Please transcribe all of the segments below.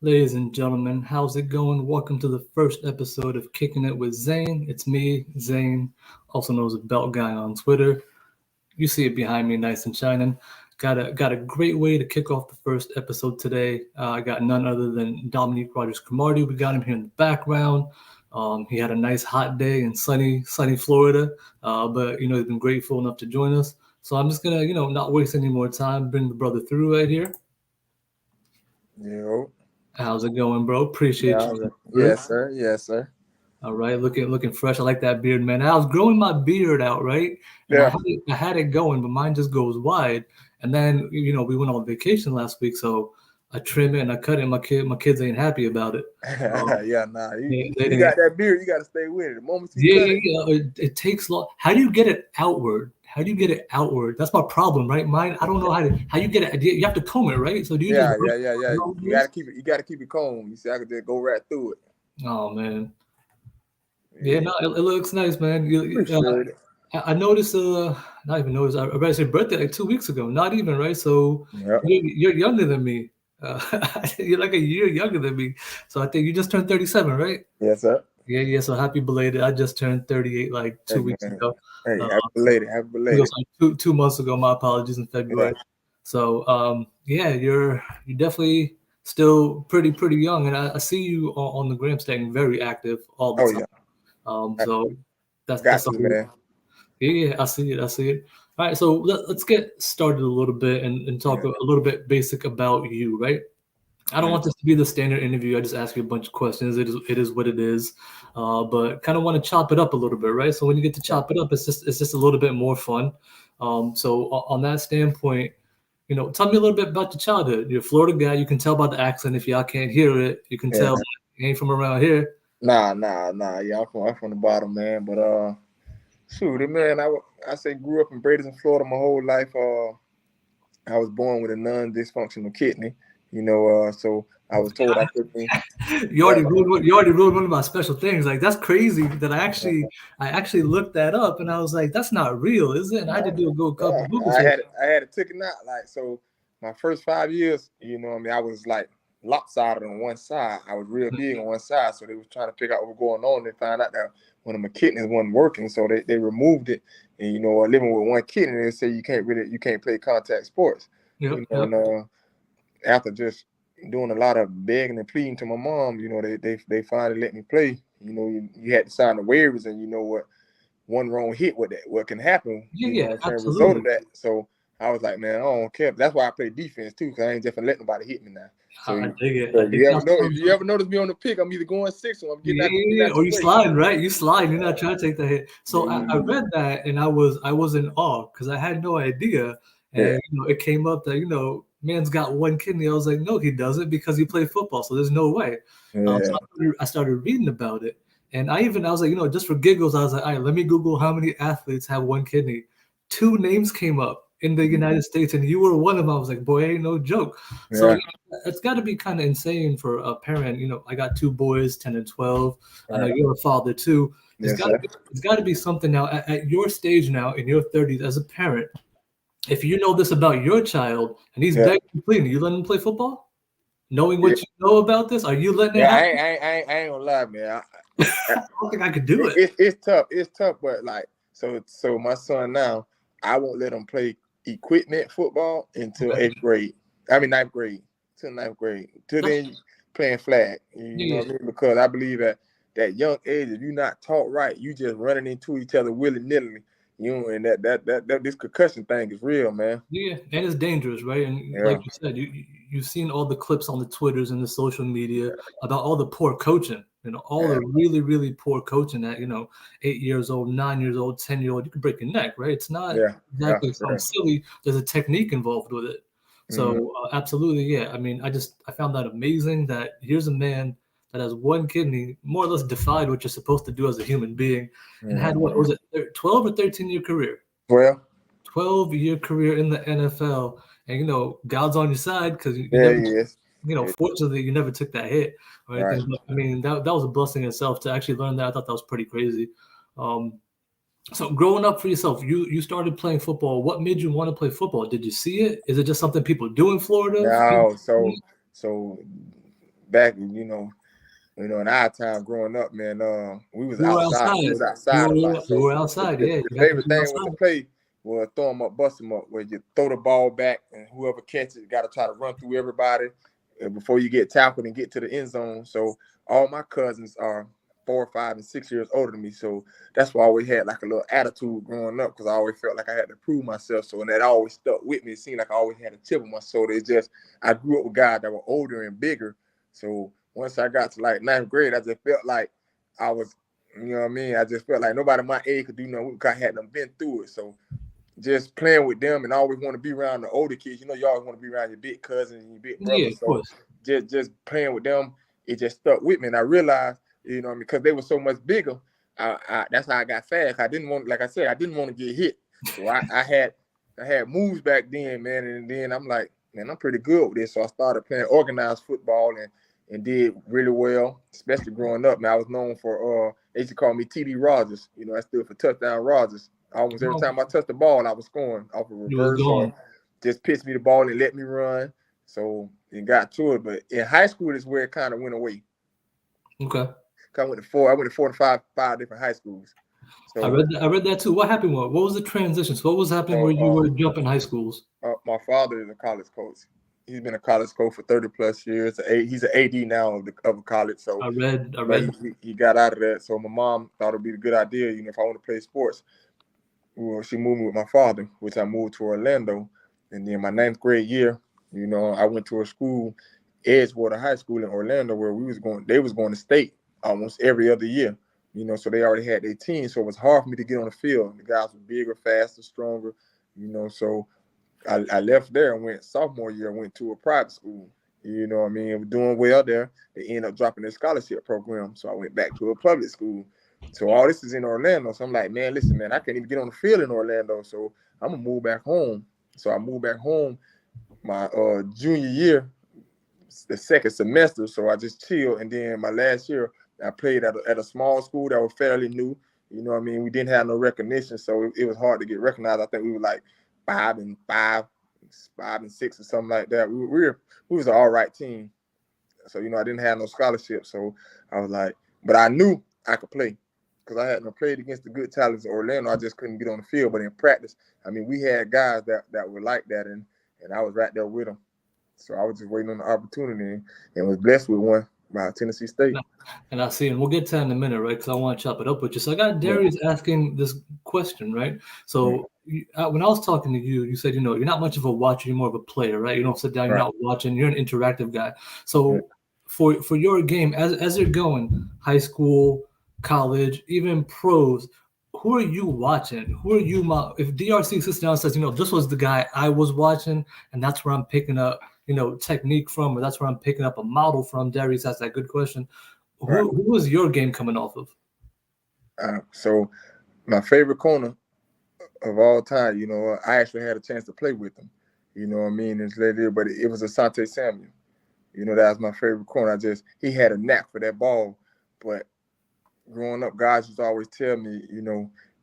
Ladies and gentlemen, how's it going? Welcome to the first episode of Kicking It with Zain. It's me, Zain, also known as a beltguy on Twitter. You see it behind me, nice and shining. Got a great way to kick off the first episode today. I got none other than Dominique Rodgers Cromartie. We got him here in the background. He had a nice hot day in sunny Florida, but he's been grateful enough to join us. So I'm just gonna not waste any more time. Bring the brother through right here. Yo. How's it going, bro? Appreciate you. Yes, sir. Yes, sir. All right, looking fresh. I like that beard, man. I was growing my beard out, right? And Yeah. I had it going, but mine just goes wide. And then we went on vacation last week, so I trim it and I cut it. My kids ain't happy about it. Yeah, nah. You They got that beard, you got to stay with it. The moment you cut it takes long. How do you get it outward? How do you get it outward? That's my problem, right? Mine, I don't know how you get it. You have to comb it, right? So do you? Yeah. You got to keep it. You got to keep it combed. You see, I could just go right through it. Oh man. Yeah, no, it looks nice, man. Appreciate it. I noticed, not even noticed. I read your birthday like 2 weeks ago. Not even, right? So Yep. you're younger than me. You're like a year younger than me. So I think you just turned 37, right? Yes, sir. Yeah. So happy belated. I just turned 38 like 2 weeks ago. Hey, happy belated. Happy It belated. was like 2 months ago. My apologies, in February. Right. So you're definitely still pretty young, and I see you on the gram staying very active all the time. Yeah. So that's man. Yeah, I see it. All right, so let's get started a little bit and talk a little bit basic about you, right? I don't want this to be the standard interview. I just ask you a bunch of questions. It is what it is, but kind of want to chop it up a little bit, right? So when you get to chop it up, it's just a little bit more fun. So on that standpoint, tell me a little bit about your childhood. You're a Florida guy. You can tell by the accent. If y'all can't hear it, you can tell you ain't from around here. Nah. Yeah, I'm from the bottom, man. But shoot, man, I say grew up in Bradenton, Florida my whole life. I was born with a non-dysfunctional kidney, so I was told I couldn't. You already ruined one of my special things. Like, that's crazy that I actually looked that up and I was like, that's not real, is it? And I had to do a couple Google searches. I had to take it out. Like, so my first 5 years, I was like lopsided on one side. I was real big on one side, so they was trying to figure out what was going on. They found out that one of my kidneys wasn't working, so they removed it. And living with one kidney, they say you can't play contact sports. And after just doing a lot of begging and pleading to my mom, they finally let me play. You had to sign the waivers, and what one wrong hit with that, what can happen. Absolutely. As a result of that. So I was like, man, I don't care. That's why I play defense too, because I ain't just gonna let nobody hit me now. So I dig it. If you ever notice me on the pick, I'm either going 6 or I'm getting or you sliding, right? You slide. You're not trying to take the hit. So I read that and I was in awe because I had no idea. And it came up that man's got one kidney. I was like, no, he doesn't, because he played football. So there's no way. So I started reading about it, and I was like, just for giggles, I was like, all right, let me Google how many athletes have one kidney. 2 names came up in the United States, and you were one of them. I was like, boy, ain't no joke. So it's got to be kind of insane for a parent. I got 2 boys, 10 and 12. I know you're a father too. It's got to be something now at your stage now in your 30s as a parent. If you know this about your child and he's begging to play, you let him play football, knowing what you know about this? Are you letting it happen? I ain't gonna lie, man. I don't think I could do it. It's tough, but like so my son now, I won't let him play equipment football until 8th grade. I mean 9th grade. Till 9th grade. Till then playing flag. You know what I mean? Because I believe at that young age, if you're not taught right, you just running into each other willy-nilly. And that this concussion thing is real, man. Yeah, and it's dangerous, right? And like you said, you've seen all the clips on the Twitters and the social media about all the poor coaching, all the really, really poor coaching at 8 years old, 9 years old, 10-year-old. You can break your neck, right? It's not exactly something silly. There's a technique involved with it. So absolutely, yeah. I mean, I found that amazing that here's a man that has one kidney, more or less defied what you're supposed to do as a human being, and had, what was it, 12 or 13-year career? 12-year career in the NFL, and God's on your side because fortunately you never took that hit. Right? I mean, that was a blessing in itself to actually learn that. I thought that was pretty crazy. So growing up for yourself, you started playing football. What made you want to play football? Did you see it? Is it just something people do in Florida? No, so back, in our time growing up, man, we was You were outside. outside. We was outside a lot. You So were outside, yeah. the favorite thing was to play was throw them up, bust them up, where you throw the ball back, and whoever catches it got to try to run through everybody before you get tackled and get to the end zone. So all my cousins are 4, 5, and 6 years older than me. So that's why I always had like a little attitude growing up, because I always felt like I had to prove myself. So, and that always stuck with me. It seemed like I always had a chip on my shoulder. It's just I grew up with guys that were older and bigger. So once I got to like 9th grade, I just felt like I was, you know what I mean? I just felt like nobody my age could do nothing because I had them been through it. So just playing with them, and I always want to be around the older kids. You always want to be around your big cousins and your big brothers. Yeah, of course. Just playing with them, it just stuck with me. And I realized, because they were so much bigger, that's how I got fast. I didn't want, like I said, I didn't want to get hit. So I had moves back then, man. And then I'm like, man, I'm pretty good with this. So I started playing organized football and did really well, especially growing up. Man, I was known for, they used to call me TD Rodgers. I stood for touchdown Rodgers. Almost every time I touched the ball, I was scoring off a reverse or just pitched me the ball and let me run. So it got to it. But in high school is where it kind of went away. Okay. I went to 4 to 5 different high schools. So I read that too. What happened? What was the transition? So what was happening where you were jumping high schools? My father is a college coach. He's been a college coach for 30 plus years. He's an AD now of a college. So I read. He got out of that. So my mom thought it'd be a good idea, if I want to play sports. Well, she moved me with my father, which I moved to Orlando. And then my 9th grade year, I went to a school, Edgewater High School in Orlando, where they was going to state almost every other year. So they already had their team. So it was hard for me to get on the field. The guys were bigger, faster, stronger, so I left there and went sophomore year, went to a private school. You know what I mean? I was doing well there. They ended up dropping their scholarship program. So I went back to a public school. So all this is in Orlando. So I'm like, man, listen, man, I can't even get on the field in Orlando. So I'm going to move back home. So I moved back home my junior year, the second semester. So I just chilled. And then my last year, I played at a small school that was fairly new. You know what I mean? We didn't have no recognition. So it was hard to get recognized. I think we were like 5 and 6 or something like that. We was an all right team. So, I didn't have no scholarship. So I was like, but I knew I could play because I hadn't played against the good talents of Orlando. I just couldn't get on the field. But in practice, we had guys that were like that, and I was right there with them. So I was just waiting on the opportunity and was blessed with one by Tennessee State. And I see, and we'll get to that in a minute, right? Because I want to chop it up with you. So I got Darius asking this question, right? So when I was talking to you, you said, you're not much of a watcher, you're more of a player, right? You don't sit down, you're not watching, you're an interactive guy. So for your game, as you're going, high school, college, even pros, who are you watching? Who are you? If DRC sits down and says, this was the guy I was watching, and that's where I'm picking up, technique from, or that's where I'm picking up a model from. Darius asked that good question. Who was your game coming off of? So my favorite corner of all time, I actually had a chance to play with him. You know what I mean? But it was Asante Samuel. That was my favorite corner. He had a knack for that ball. But growing up, guys used to always tell me,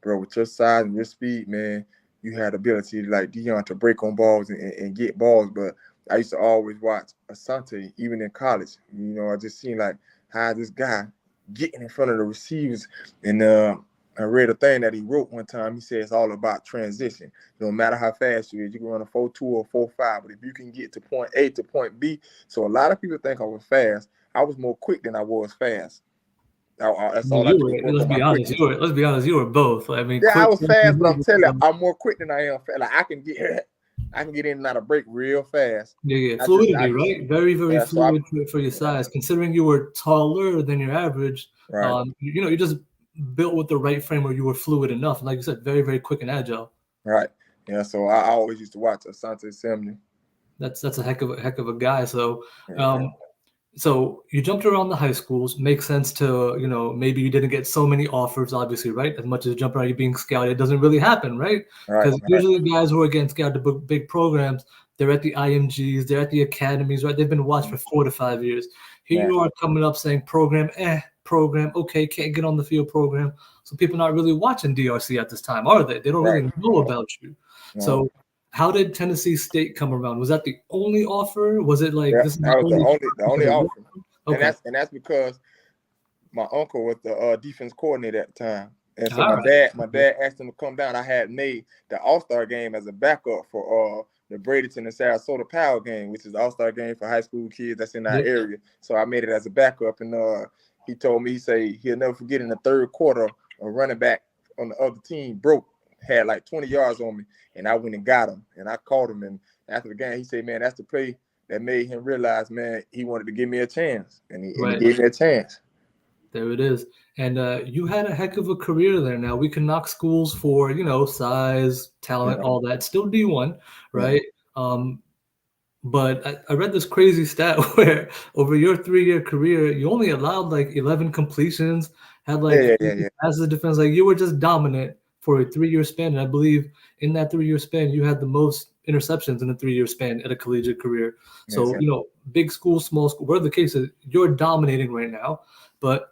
bro, with your size and your speed, man, you had the ability like Dion to break on balls and get balls. But I used to always watch Asante, even in college. I just seen like how this guy getting in front of the receivers. And I read a thing that he wrote one time. He said it's all about transition. No matter how fast you is, you can run a 4.2 or 4.5. But if you can get to point A to point B, so a lot of people think I was fast. I was more quick than I was fast. That's all I do. Let's be honest. You were both. I mean, I was fast, but I'm telling you, I'm more quick than I am fast. Like I can get in and out of break real fast. Yeah. Fluidity, right? Very, very fluid for your size. Considering you were taller than your average, right. You just built with the right frame where you were fluid enough. And like you said, very, very quick and agile. Right. Yeah. So I always used to watch Asante Samuel. That's a heck of a guy. So so you jumped around the high schools. Makes sense to, maybe you didn't get so many offers, obviously, right? As much as jumping around, you being scouted, it doesn't really happen, right? Because usually guys who are getting scouted to big programs, they're at the IMGs, they're at the academies, right? They've been watched for 4 to 5 years. Here you are coming up saying program, okay, can't get on the field program. So people not really watching DRC at this time, are they? They don't really know about you. No. So how did Tennessee State come around? Was that the only offer? Was it like this is the only offer? Okay. And that's because my uncle was the defense coordinator at the time. And so All my dad asked him to come down. I had made the All-Star game as a backup for the Bradenton and Sarasota Power game, which is the All-Star game for high school kids that's in our area. So I made it as a backup, and he told me, he said he'll never forget in the third quarter, a running back on the other team had like 20 yards on me, and I went and got him, and I called him, and after the game, he said, man, that's the play that made him realize, man, he wanted to give me a chance, and he gave me a chance. There it is. And you had a heck of a career there. Now, we can knock schools for, size, talent, all that. Still D1, right? But I read this crazy stat where over your 3-year career, you only allowed like 11 completions, had like passes defense. Like you were just dominant for a 3-year span. And I believe in that 3-year span, you had the most interceptions in a 3-year span at a collegiate career. So, big school, small school, whatever the case is, you're dominating right now. But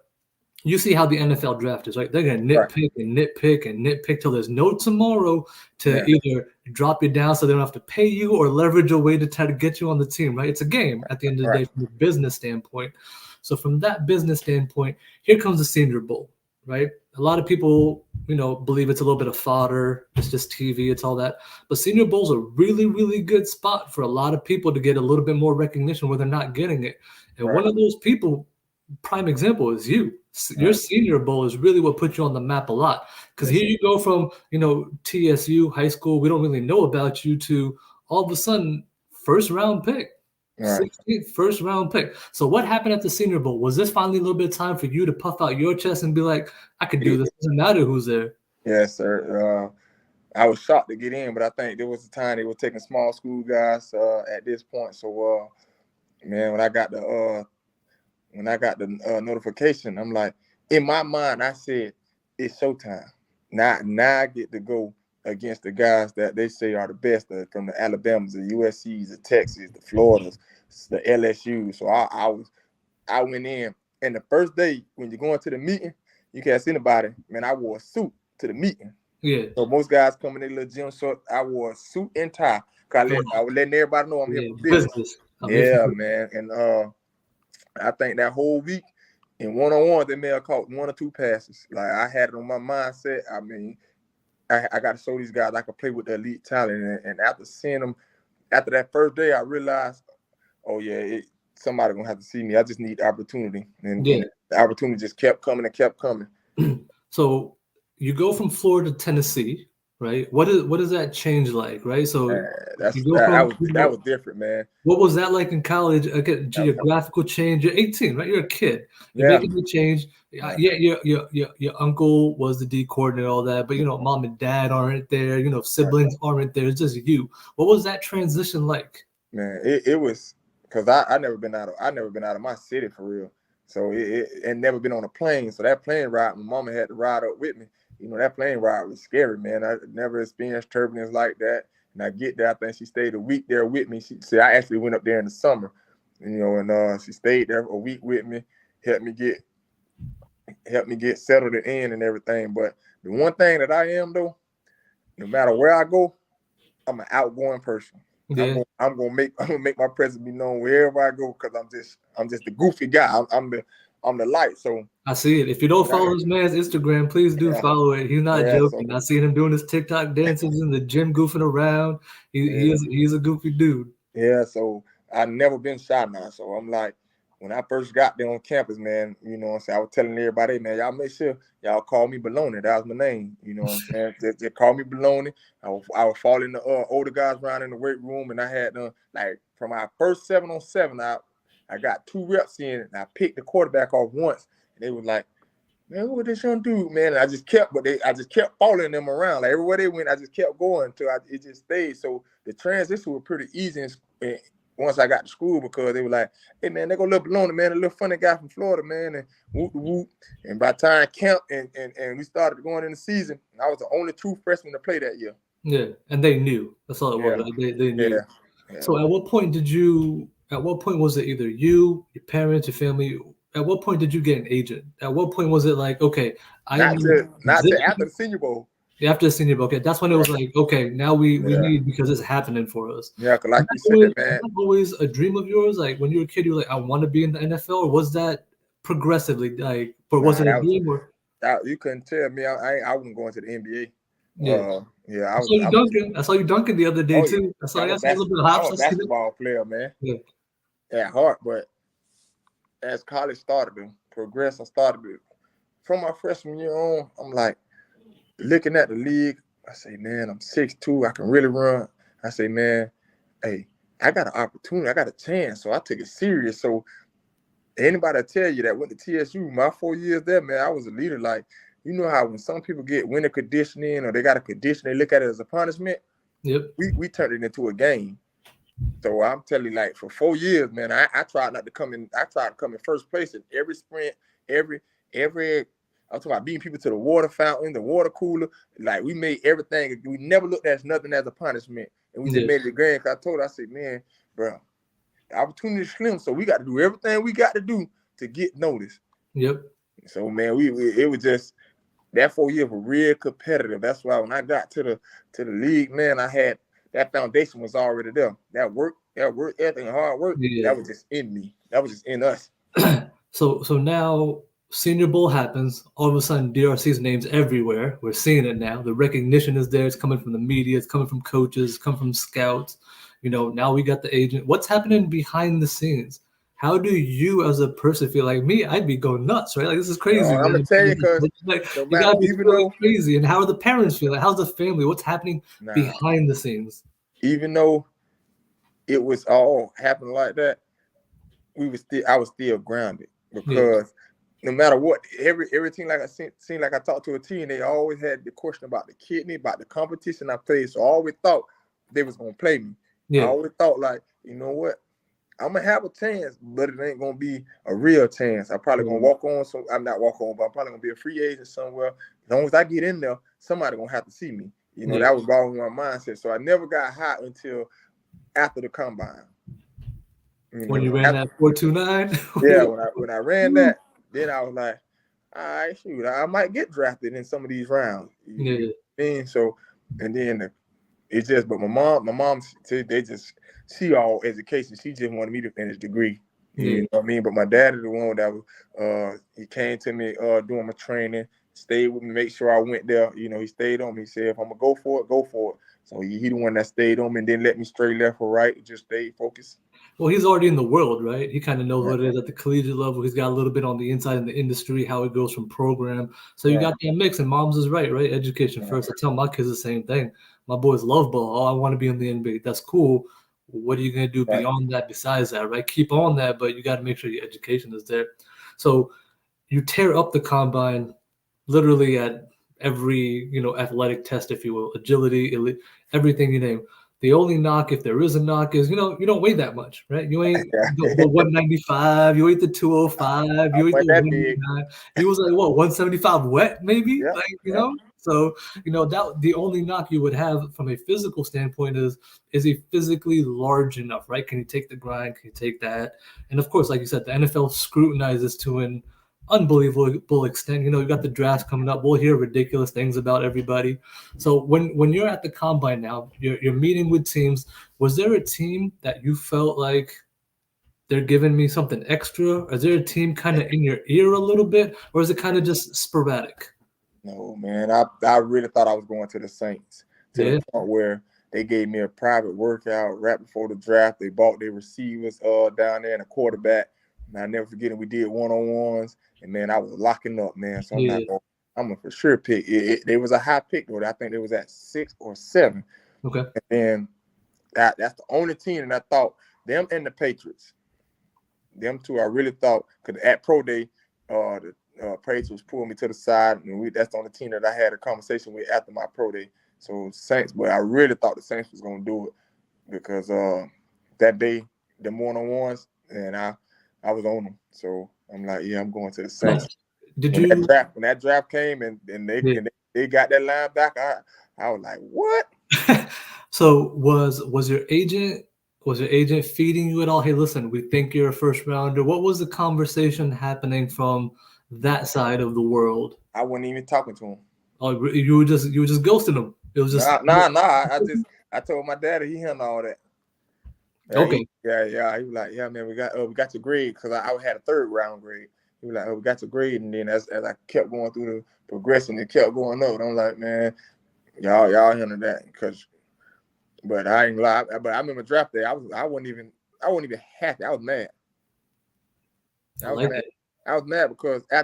you see how the NFL draft is, right? They're going to nitpick and nitpick and nitpick till there's no tomorrow to either drop you down so they don't have to pay you or leverage a way to try to get you on the team, right? It's a game at the end of the day from a business standpoint. So from that business standpoint, here comes the Senior Bowl, right? A lot of people, believe it's a little bit of fodder. It's just TV. It's all that. But Senior Bowl's a really, really good spot for a lot of people to get a little bit more recognition where they're not getting it. And one of those people, prime example, is you. Your Senior Bowl is really what put you on the map a lot, because here you go from TSU high school, we don't really know about you, to all of a sudden first round pick, 16th first round pick. So what happened at the Senior Bowl? Was this finally a little bit of time for you to puff out your chest and be like, I could do this? It doesn't matter who's there. Yes, sir. I was shocked to get in, but I think there was a time they were taking small school guys at this point. So man, when I got the notification, I'm like, in my mind, I said, it's showtime. Now I get to go against the guys that they say are the best, from the Alabamas, the USCs, the Texas, the Floridas, the LSU. So I went in, and the first day when you go into the meeting, you can't see anybody. Man, I wore a suit to the meeting. Yeah. So most guys come in their little gym shorts. I wore a suit and tie. I was letting everybody know I'm here for business. Man. And I think that whole week in one-on-one, they may have caught 1 or 2 passes. Like, I had it on my mindset. I mean, I got to show these guys I could play with the elite talent. And after seeing them, after that first day, I realized, somebody going to have to see me. I just need the opportunity. And the opportunity just kept coming and kept coming. So you go from Florida to Tennessee, right? What does that change like, right? So that was different, man. What was that like in college? Geographical change. You're 18, right? You're a kid. You're making the change. Your uncle was the D coordinator, all that, but mom and dad aren't there. Siblings aren't there. It's just you. What was that transition like? Man, it was, because I never been out of my city for real. So and never been on a plane. So that plane ride, my mama had to ride up with me. That plane ride was scary, man. I never experienced turbulence like that. And I get there, I think she stayed a week there with me. She said I actually went up there in the summer, and she stayed there a week with me, helped me get settled in and everything. But the one thing that I am, though, no matter where I go, I'm an outgoing person. Yeah. I'm gonna make my presence be known wherever I go, because I'm just the goofy guy. I'm the light. So I see it. If you don't follow this man's Instagram, please do follow it. He's not joking. So I seen him doing his TikTok dances in the gym, goofing around. He's a goofy dude. Yeah. So I've never been shy now. So I'm like, when I first got there on campus, man, I was telling everybody, man, y'all make sure y'all call me Baloney. That was my name. You know what I'm saying? Just call me Baloney. I was following the older guys around in the weight room, and I had from our first 7-on-7, I got 2 reps in, and I picked the quarterback off once, and they was like, man, who this young dude, man? And I just kept following them around. Like, everywhere they went, I just kept going until it just stayed. So the transition was pretty easy once I got to school, because they were like, hey, man, they go little Baloney, man, a little funny guy from Florida, man, and whoop, whoop. And by the time camp and we started going in the season, I was the only true freshman to play that year. Yeah, and they knew. That's all it was. They knew. Yeah. So at what point was it either you, your parents, your family? At what point did you get an agent? At what point was it like, okay, not to after the Senior Bowl? After the Senior Bowl, okay, that's when it was like, okay, now we need, because it's happening for us. Yeah, because like you said, was man. that always a dream of yours? Like when you were a kid, you were like, I want to be in the NFL, or was that progressively like, or was it a dream? Or you couldn't tell me. I wasn't going to the NBA. I saw you dunking. I saw you dunking the other day too. I saw you a little bit of hops. I was a basketball player, man. Yeah. At heart, but as college started to progress, I started to, from my freshman year on, I'm like looking at the league. I say, man, I'm 6'2", I can really run. I say, man, hey, I got an opportunity, I got a chance, so I took it serious. So anybody tell you that went to TSU, my 4 years there, man, I was a leader. Like, you know how when some people get winter conditioning or they got a condition, they look at it as a punishment. Yep. We turned it into a game. So I'm telling you, like, for 4 years, man, I tried not to come in. I tried to come in first place in every sprint, every. I'm talking about beating people to the water fountain, the water cooler. Like, we made everything. We never looked at nothing as a punishment, and we just made it grand. Cause I told her, I said, man, bro, the opportunity is slim, so we got to do everything we got to do to get noticed. Yep. So, man, it was just that 4 years were real competitive. That's why when I got to the league, man, I had. That foundation was already there. That work ethic and hard work, that was just in me. That was just in us. So now Senior Bowl happens. All of a sudden, DRC's name's everywhere. We're seeing it now. The recognition is there. It's coming from the media. It's coming from coaches. It's coming from scouts. Now we got the agent. What's happening behind the scenes? How do you, as a person, feel? Like me, I'd be going nuts, right? Like, this is crazy. I'm gonna tell you, because you gotta be feeling crazy. And how are the parents feeling? How's the family? What's happening behind the scenes? Even though it was all happening like that, I was still grounded, because no matter what, every team, like I talked to a team, they always had the question about the kidney, about the competition I played. So I always thought they was gonna play me. I always thought, like, you know what? I'm gonna have a chance, but it ain't gonna be a real chance. I'm probably gonna walk on. So I'm not walk on, but I'm probably gonna be a free agent somewhere. As long as I get in there, somebody gonna have to see me. That was always my mindset. So I never got hot until after the combine. When you ran that 4.29? Yeah, when I ran that, then I was like, all right, shoot, I might get drafted in some of these rounds. You know? So, and then it's just, but my mom, she all education. She just wanted me to finish degree. You know what I mean? But my dad is the one that was, he came to me doing my training, stayed with me, make sure I went there. He stayed on me. He said, if I'm gonna go for it, go for it. So he the one that stayed on me and didn't let me stray left or right. Just stayed focused. Well, he's already in the world, right? He kind of knows what it is at the collegiate level. He's got a little bit on the inside in the industry, how it goes from program. So you got that mix, and mom's is right? Education first. I tell my kids the same thing. My boys love ball. Oh, I want to be in the NBA. That's cool. What are you going to do beyond that, besides that, right? Keep on that, but you got to make sure your education is there. So you tear up the combine literally at every, athletic test, if you will, agility, everything you name. The only knock, if there is a knock, is, you don't weigh that much, right? You ain't the 195, you ain't the 205, you ain't the 199. He was like, what, 175 wet, maybe? So, that the only knock you would have from a physical standpoint is he physically large enough, right? Can he take the grind? Can he take that? And of course, like you said, the NFL scrutinizes to an unbelievable extent. You got the draft coming up. We'll hear ridiculous things about everybody. So when you're at the combine now, you're meeting with teams. Was there a team that you felt like they're giving me something extra? Is there a team kind of in your ear a little bit, or is it kind of just sporadic? No, man. I really thought I was going to the Saints, to the point where they gave me a private workout right before the draft. They bought their receivers down there and a quarterback. And I never forget it. We did one-on-ones, and man, I was locking up, man. So I'm a for sure pick. There was a high pick though. I think it was at 6 or 7. Okay. And that's the only team that I thought, them and the Patriots. Them two, I really thought, because at Pro Day, the Patriots pulled me to the side, and that's the only team that I had a conversation with after my Pro Day. So Saints, but I really thought the Saints was gonna do it, because that day, the one-on-ones, and I was on them. So I'm like, I'm going to the Saints. When that draft came and they got that line back, I was like, what? So was your agent feeding you at all? Hey, listen, we think you're a first rounder. What was the conversation happening from that side of the world? I wasn't even talking to him. Oh, you were just ghosting him. It was just nah. I told my daddy he handled all that. Yeah, okay. He was like, yeah, man, we got your grade because I had a 3rd round grade. He was like, we got your grade, and then as I kept going through the progression, it kept going up. And I'm like, man, y'all handle that but I ain't lie. But I remember draft day, I wasn't even happy. I was mad. I was mad because I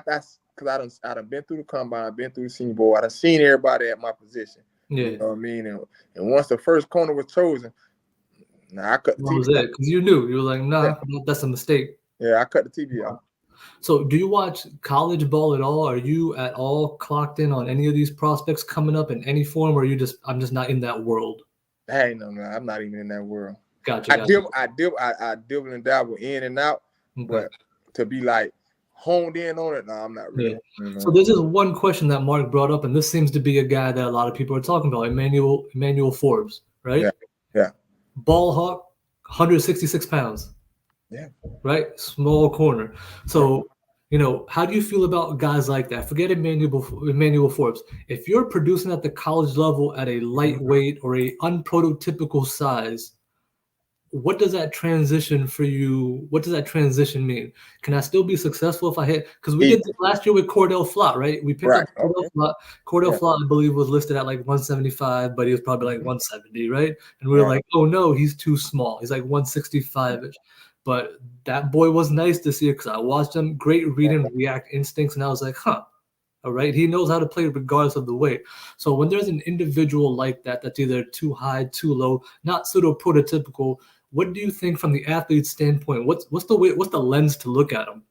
done been through the combine, I've been through the Senior Bowl, I done seen everybody at my position. Yeah. You know what I mean? And once the first corner was chosen, I cut the TV. What was it? Because you knew. You were like, nah, that's a mistake. Yeah, I cut the TV off. So do you watch college ball at all? Are you at all clocked in on any of these prospects coming up in any form, or I'm just not in that world? Hey, no, I'm not even in that world. Gotcha. I dibble and dabble in and out, but to be like honed in on it, no, I'm not really. Yeah. So there's just one question that Mark brought up, and this seems to be a guy that a lot of people are talking about, Emmanuel Forbes, right? Yeah. Ball hawk, 166 pounds. Yeah. Right? Small corner. So, how do you feel about guys like that? Forget Emmanuel Forbes. If you're producing at the college level at a lightweight or a unprototypical size, what does that transition for you? What does that transition mean? Can I still be successful if I hit? Because we did this last year with Cordell Flott, right? We picked up Cordell Flott. Cordell Flott, I believe, was listed at like 175, but he was probably like 170, right? And we were like, oh no, he's too small. He's like 165-ish. But that boy was nice this year because I watched him. Great read and react instincts, and I was like, all right, he knows how to play regardless of the weight. So when there's an individual like that that's either too high, too low, not pseudo prototypical, what do you think from the athlete's standpoint? What's the lens to look at him?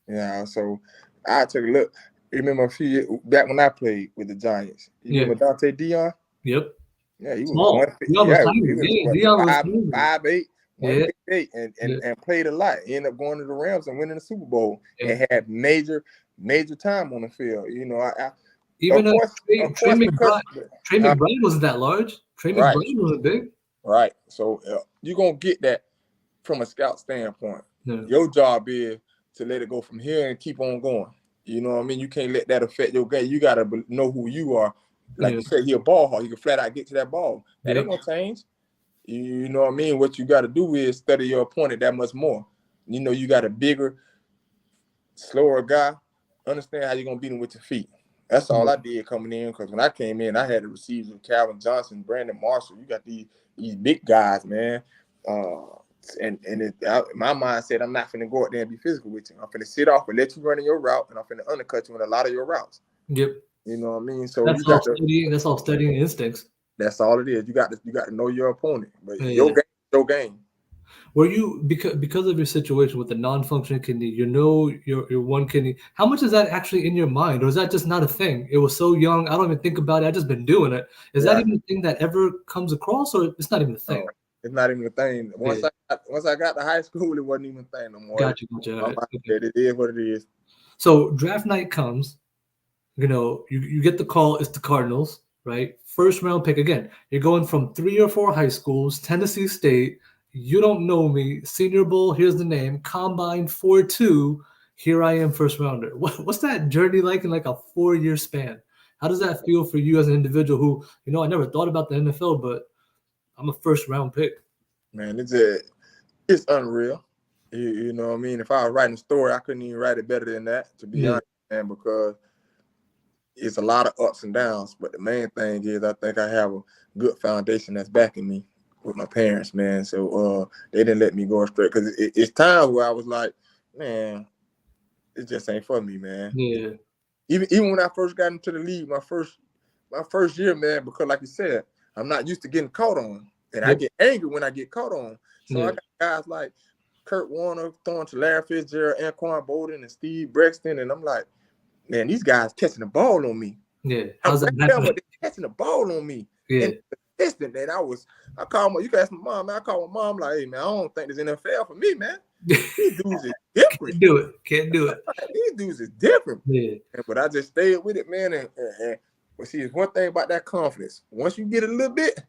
Yeah, so I took a look. Remember a few years back when I played with the Giants. You remember Dante Dion? Yep. Yeah, he was small. Dion was 5'8", 158, and played a lot. He ended up going to the Rams and winning the Super Bowl and had major time on the field. Trey McBride wasn't that large. Trey McBride wasn't big. Right. So you're going to get that from a scout standpoint. Yeah. Your job is to let it go from here and keep on going. You know what I mean? You can't let that affect your game. You got to know who you are. Like you said, he a ball hawk. You can flat out get to that ball. That ain't going to change. You know what I mean? What you got to do is study your opponent that much more. You got a bigger, slower guy. Understand how you're going to beat him with your feet. That's all I did coming in, because when I came in, I had to receive with Calvin Johnson, Brandon Marshall. You got these big guys, man. My mind said, I'm not finna go out there and be physical with you. I'm finna sit off and let you run in your route, and I'm finna undercut you in a lot of your routes. Yep. You know what I mean? So that's all studying instincts. That's all it is. You got to know your opponent, but your game. Were you, because of your situation with the non-functioning kidney, your one kidney, how much is that actually in your mind, or is that just not a thing? It was so young, I don't even think about it. I just been doing it. Is that even a thing that ever comes across, or it's not even a thing? No, it's not even a thing. Once I got to high school, it wasn't even a thing no more. Gotcha. It is what it is. So draft night comes, you get the call. It's the Cardinals, right? First round pick again. You're going from 3 or 4 high schools, Tennessee State. You don't know me. Senior Bowl, here's the name. Combine 4.2. Here I am, first rounder. What's that journey like in like a 4-year span? How does that feel for you as an individual who, I never thought about the NFL, but I'm a first round pick? Man, it's unreal. You know what I mean? If I was writing a story, I couldn't even write it better than that, to be honest, man, because it's a lot of ups and downs. But the main thing is I think I have a good foundation that's backing me with my parents, man. So they didn't let me go astray, because it's times where I was like, man, it just ain't for me, man. Yeah. Even when I first got into the league, my first year, man, because like you said, I'm not used to getting caught on, and I get angry when I get caught on. So I got guys like Kurt Warner throwing to Larry Fitzgerald, Anquan Bolden, and Steve Brexton, and I'm like, man, these guys catching the ball on me. Yeah, how's that happen? They're catching the ball on me. Yeah. And I called my, you can ask my mom, man. I called my mom like, hey, man, I don't think there's NFL for me, man. These dudes is different. Can't do it. These dudes is different. Yeah. But I just stayed with it, man. But see, it's one thing about that confidence. Once you get a little bit,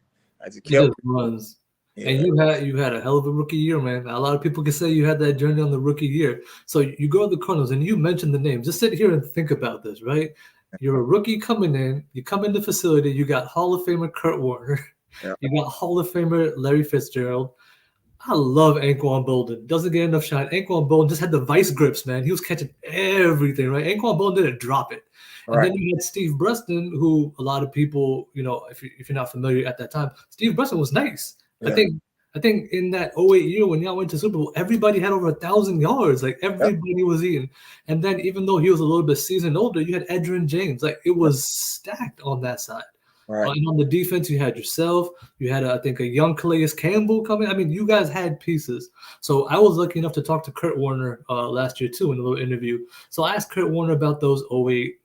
I just kept it runs. Yeah. And you had a hell of a rookie year, man. A lot of people can say you had that journey on the rookie year. So you go to the Cardinals, and you mentioned the names. Just sit here and think about this, right? You're a rookie coming in. You come in the facility. You got Hall of Famer Kurt Warner. Yeah. You got Hall of Famer Larry Fitzgerald. I love Anquan Bolden. Doesn't get enough shine. Anquan Bolden just had the vice grips, man. He was catching everything, right? Anquan Bolden didn't drop it. And then you had Steve Breston, who a lot of people, if you're not familiar at that time, Steve Breston was nice. Yeah. I think in that 08 year when y'all went to Super Bowl, everybody had over 1,000 yards. Like everybody was eating. And then even though he was a little bit seasoned older, you had Edgerrin James. Like it was stacked on that side. Right. And on the defense, you had yourself. You had, I think, a young Calais Campbell coming. I mean, you guys had pieces. So I was lucky enough to talk to Kurt Warner last year, too, in a little interview. So I asked Kurt Warner about those 08,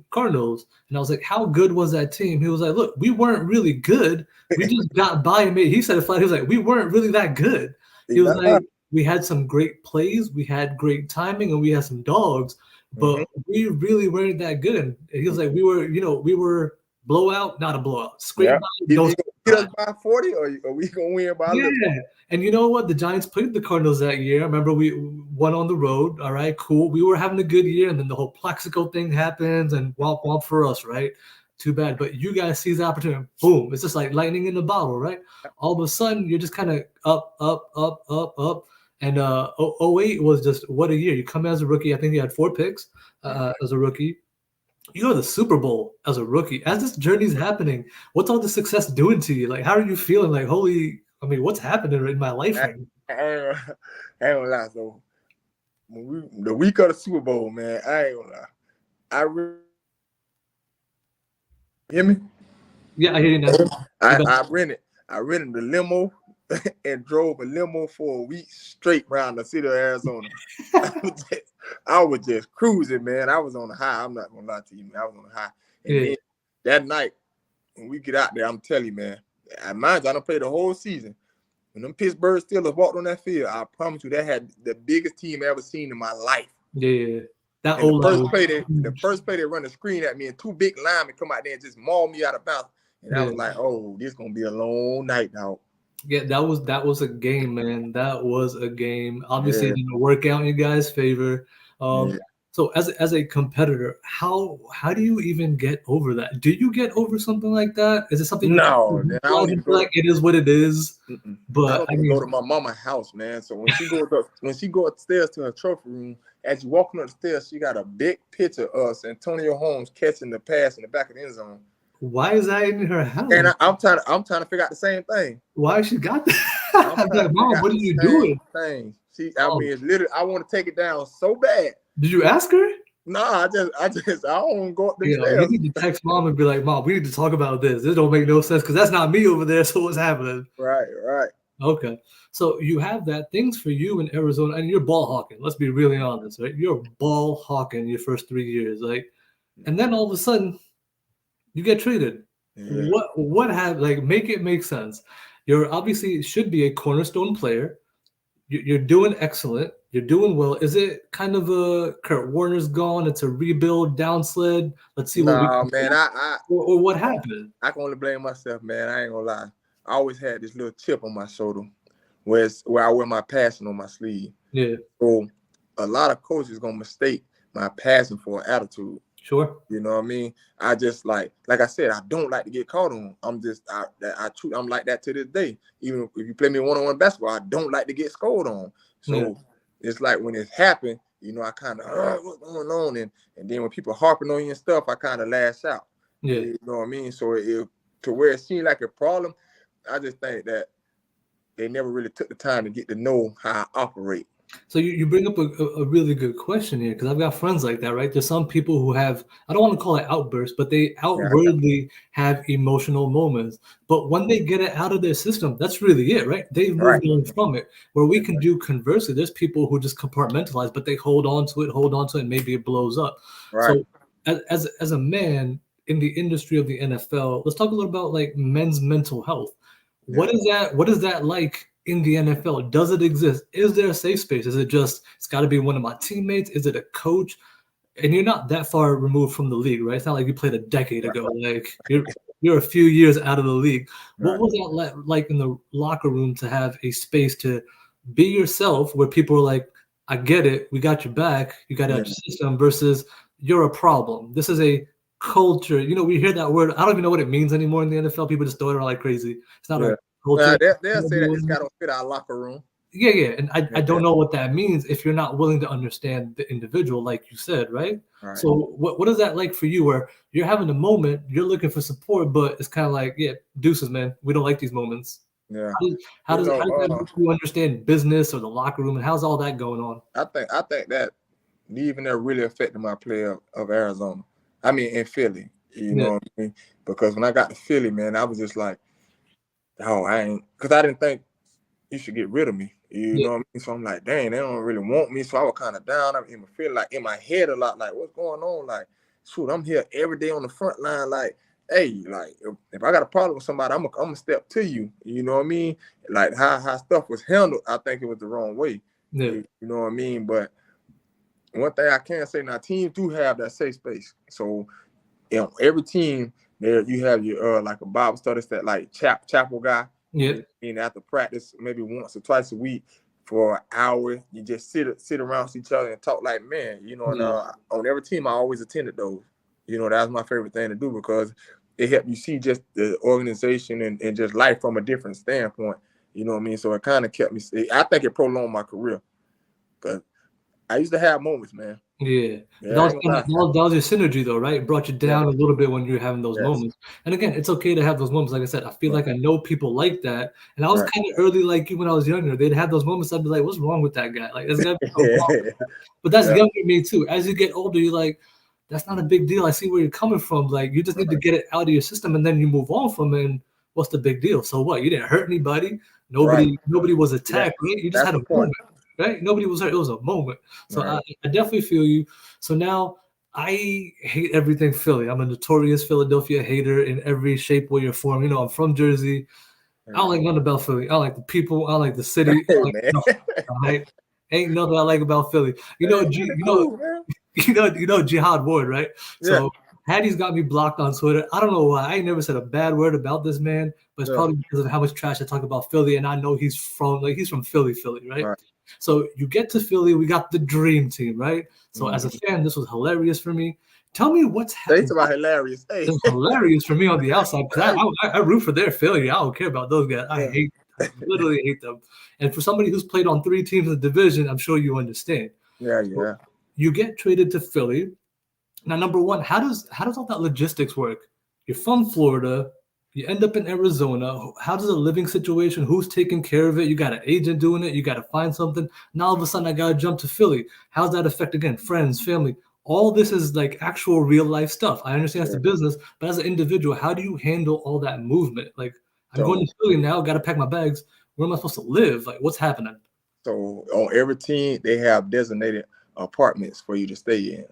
Cardinals. And I was like, how good was that team? He was like, look, we weren't really good. We just got by and made. He said it flat. He was like, we weren't really that good. He was like, we had some great plays. We had great timing, and we had some dogs. But we really weren't that good. And he was like, we were – blowout, not a blowout. Scrape by, don't get us by 40, or are we gonna win by? Yeah, and you know what? The Giants played the Cardinals that year. I remember we won on the road. All right, cool. We were having a good year, and then the whole Plaxico thing happens, and womp womp for us, right? Too bad. But you guys seize the opportunity. Boom! It's just like lightning in the bottle, right? All of a sudden, you're just kind of up. And 08 was just what a year. You come as a rookie. I think you had 4 picks as a rookie. You go to the Super Bowl as a rookie. As this journey's happening, what's all the success doing to you? Like, how are you feeling? Like, what's happening in my life right now? I ain't gonna lie. So, the week of the Super Bowl, man, I ain't gonna lie. Hear me? Yeah, I hear you now. I rented the limo and drove a limo for a week straight around the city of Arizona. I was just cruising, man. I was on the high. I'm not gonna lie to you, man. I was on the high. And then that night, when we get out there, I'm telling you, man, mind you, I done played the whole season. When them Pittsburgh Steelers walked on that field, I promise you, that had the biggest team I ever seen in my life. Yeah. The first play they run the screen at me, and 2 big linemen come out there and just maul me out of bounds. And I was like, oh, this gonna be a long night, dog. Yeah, that was a game, man. That was a game. Obviously, it didn't work out in you guys' favor. So as a competitor, how do you even get over that? Do you get over something like that? Is it something? No, I don't even like it is what it is. But I don't go to my mama's house, man. So when she go upstairs to her trophy room, as you walking up the stairs, she got a big picture of us, Antonio Holmes catching the pass in the back of the end zone. Why is that in her house? And I'm trying to figure out the same thing. Why she got that? I'm like, Mom, what are you doing? I mean, it's literally, I want to take it down so bad. Did you ask her? No, I don't go up the stairs. You need to text Mom and be like, Mom, we need to talk about this. This don't make no sense because that's not me over there. So what's happening? Right. Okay. So you have that. Things for you in Arizona, and you're ball hawking. Let's be really honest, right? You're ball hawking your first 3 years, like, and then all of a sudden, you get traded. Yeah. What have, like, make it make sense? You're obviously should be a cornerstone player. You're doing excellent. You're doing well. Is it kind of a Kurt Warner's gone? It's a rebuild, downsled. Let's see what we can man. Or what happened? I can only blame myself, man. I ain't gonna lie. I always had this little chip on my shoulder, where I wear my passion on my sleeve. Yeah. So a lot of coaches gonna mistake my passion for an attitude. Sure. You know what I mean? I just like I said, I don't like to get caught on. I'm like that to this day. Even if you play me one-on-one basketball, I don't like to get scored on. So it's like when it happened, I kind of, what's going on? And then when people harping on you and stuff, I kind of lash out. Yeah. You know what I mean? So to where it seemed like a problem, I just think that they never really took the time to get to know how I operate. So you bring up a really good question here, because I've got friends like that, right? There's some people who have, I don't want to call it outbursts, but they outwardly have emotional moments. But when they get it out of their system, that's really it, right? They've moved on from it. Where we can do conversely, there's people who just compartmentalize, but they hold on to it, and maybe it blows up. Right. So as a man in the industry of the NFL, let's talk a little about like men's mental health. Yeah. What is that like in the NFL? Does it exist? Is there a safe space? Is it just, it's got to be one of my teammates? Is it a coach? And you're not that far removed from the league, right? It's not like you played a decade ago. Like you're a few years out of the league. Right. What was that like in the locker room to have a space to be yourself, where people are like, I get it, we got your back, you got out your system, versus you're a problem. This is a culture. You know, we hear that word. I don't even know what it means anymore in the NFL. People just throw it around like crazy. It's not a culture. They'll say that this guy don't fit our locker room. Yeah. And I don't know what that means if you're not willing to understand the individual, like you said, right? So what is that like for you where you're having a moment, you're looking for support, but it's kind of like, yeah, deuces, man. We don't like these moments. Yeah. How does that make you understand business or the locker room and how's all that going on? I think that leaving there really affected my play of Arizona. I mean, in Philly, you know what I mean? Because when I got to Philly, man, I was just like, oh, because I didn't think you should get rid of me. You know what I mean? So I'm like, dang, they don't really want me. So I was kind of down. I'm feeling like in my head a lot, like, what's going on? Like, shoot, I'm here every day on the front line. Like, hey, like, if I got a problem with somebody, I'm gonna step to you. You know what I mean? Like how stuff was handled, I think it was the wrong way. Yeah. You know what I mean? But one thing I can say now, teams do have that safe space. So, you know, every team there, you have your like a Bible study that like chapel guy. Yeah. And after practice, maybe once or twice a week for an hour, you just sit around each other and talk like men. You know, and on every team, I always attended those. You know, that was my favorite thing to do because it helped you see just the organization and just life from a different standpoint. You know what I mean? So it kind of kept me. I think it prolonged my career because I used to have moments, man. Yeah. That was your synergy, though, right? It brought you down a little bit when you were having those moments. And again, it's okay to have those moments. Like I said, I feel like I know people like that. And I was kind of early like you when I was younger. They'd have those moments. I'd be like, what's wrong with that guy? Like, there's got to be something wrong with that. But that's younger me, too. As you get older, you're like, that's not a big deal. I see where you're coming from. Like, you just need to get it out of your system, and then you move on from it. And what's the big deal? So what? You didn't hurt anybody. Nobody was attacked. Right? You just had a moment. Right? Nobody was hurt. It was a moment. So I definitely feel you. So now I hate everything Philly. I'm a notorious Philadelphia hater in every shape, way, or form. You know, I'm from Jersey. I don't like nothing about Philly. I don't like the people. I don't like the city. Ain't nothing I like about Philly. You know Jihad Ward, right? So Hattie's got me blocked on Twitter. I don't know why. I ain't never said a bad word about this man, but it's probably because of how much trash I talk about Philly, and I know he's from Philly, right? So you get to Philly, we got the dream team, right? So as a fan, this was hilarious for me. Tell me what's happening. It's about hilarious. Hey. It's hilarious for me on the outside because I root for their failure. I don't care about those guys. I literally hate them. And for somebody who's played on 3 teams in the division, I'm sure you understand. Yeah. So you get traded to Philly. Now, number one, how does all that logistics work? You're from Florida. You end up in Arizona. How does a living situation? Who's taking care of it? You got an agent doing it. You got to find something. Now all of a sudden I got to jump to Philly. How's that affect again? Friends, family. All this is like actual real life stuff. I understand it's a business, but as an individual, how do you handle all that movement? Like I'm going to Philly now. Got to pack my bags. Where am I supposed to live? Like what's happening? So on every team, they have designated apartments for you to stay in.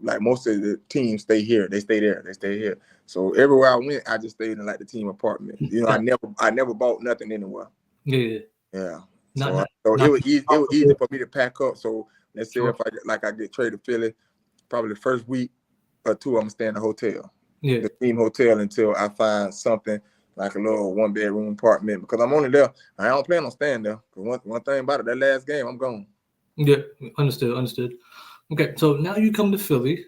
Like most of the teams stay here. They stay there. They stay here. So everywhere I went, I just stayed in like the team apartment. You know, I never bought nothing anywhere. Yeah. So it was easy for me to pack up. So let's say if I get traded to Philly, probably the first week or two, I'm gonna stay in the hotel. Yeah. The team hotel until I find something like a little 1-bedroom apartment because I'm only there. I don't plan on staying there. Because one thing about it, that last game, I'm gone. Yeah, understood. Okay, so now you come to Philly.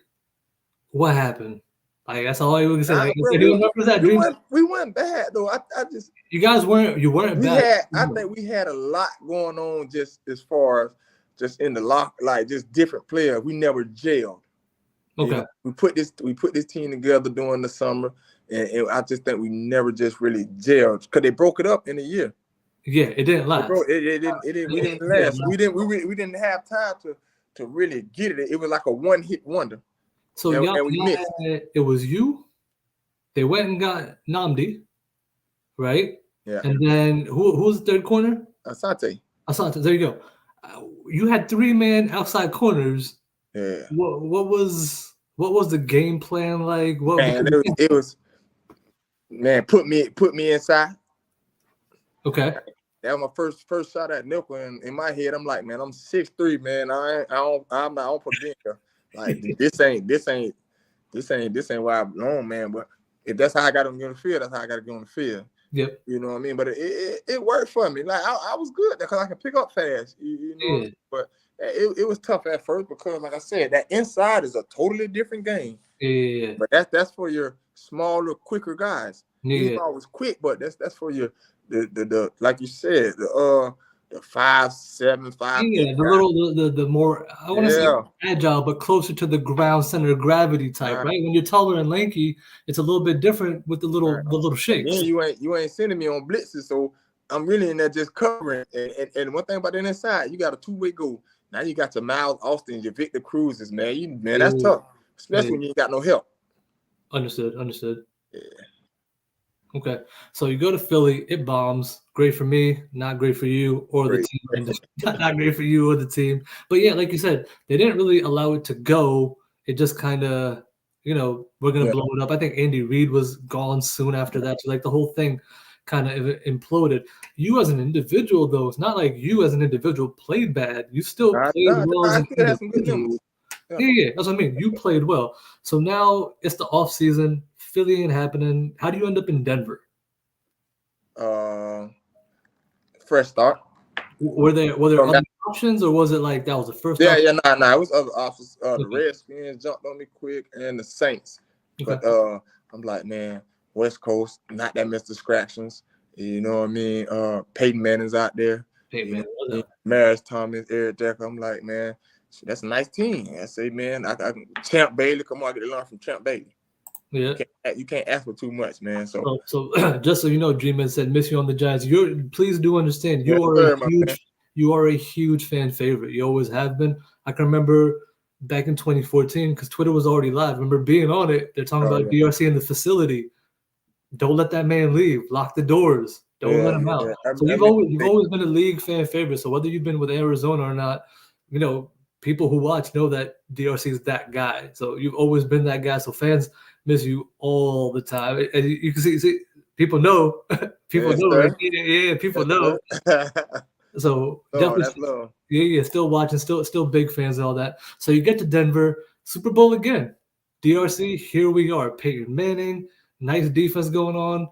What happened? Like that's all I can say. Like, we weren't bad though. I just you guys weren't bad. I think we had a lot going on just as far as just in the lock, like just different players. We never jailed. Okay, you know, we put this team together during the summer, and I just think we never just really jailed because they broke it up in a year. Yeah, it didn't last. It didn't. We didn't last. We didn't have time to really get it. It was like a one-hit wonder. So it was you. They went and got Namdi, right? Yeah. And then who was the third corner? Asante. There you go. You had 3-man outside corners. Yeah. What was the game plan like? It was put me inside. Okay. That was my first shot at nickel, and in my head, I'm like, man, I'm 6'3", man. I'm not on potential. Like this ain't why I belong, man. But if that's how I got to get on the field, that's how I got to get on the field. Yep. You know what I mean? But it worked for me. Like I was good because I can pick up fast. You know. Yeah. But it was tough at first because, like I said, that inside is a totally different game. Yeah. But that's for your smaller, quicker guys. He's always quick, but that's for your the like you said, the 5'7", 5'8". Yeah, the more, I want to say agile, but closer to the ground center of gravity type, right? When you're taller and lanky, it's a little bit different with the little shakes. And then you ain't sending me on blitzes, so I'm really in there just covering. And one thing about the inside, you got a two-way goal. Now you got your Miles Austin, your Victor Cruzes, man. That's tough, especially when you ain't got no help. Understood. Yeah. Okay, so you go to Philly, it bombs. Great for me, not great for you or the team. Not great for you or the team. But yeah, like you said, they didn't really allow it to go. It just kind of, we're gonna blow it up. I think Andy Reid was gone soon after that. So like the whole thing kind of imploded. You as an individual, though, it's not like you as an individual played bad. You still played well as an individual. Yeah, that's what I mean. You played well. So now it's the off season. Philly ain't happening. How do you end up in Denver? Fresh start. Were there other options, or was it like that was the first? Nah. It was other options. The Redskins jumped on me quick, and the Saints. Okay. But I'm like, man, West Coast, not that much distractions. You know what I mean? Peyton Manning's out there. Maris Thomas, Eric Decker. I'm like, man, that's a nice team. I say, man, I Champ Bailey. Come on, I get to learn from Champ Bailey. Yeah, you can't ask for too much, man. So just so you know, G-Man said, "Miss you on the Giants." Please do understand, you are a huge fan favorite. You always have been. I can remember back in 2014 because Twitter was already live. I remember being on it. They're talking about DRC in the facility. Don't let that man leave. Lock the doors. Don't let him out. So you've always been a league fan favorite. So whether you've been with Arizona or not, people who watch know that DRC is that guy. So you've always been that guy. So fans miss you all the time. And you can see people know. People know. Right? Yeah, people know. So definitely, still watching, still big fans and all that. So you get to Denver, Super Bowl again. DRC, here we are. Peyton Manning, nice defense going on.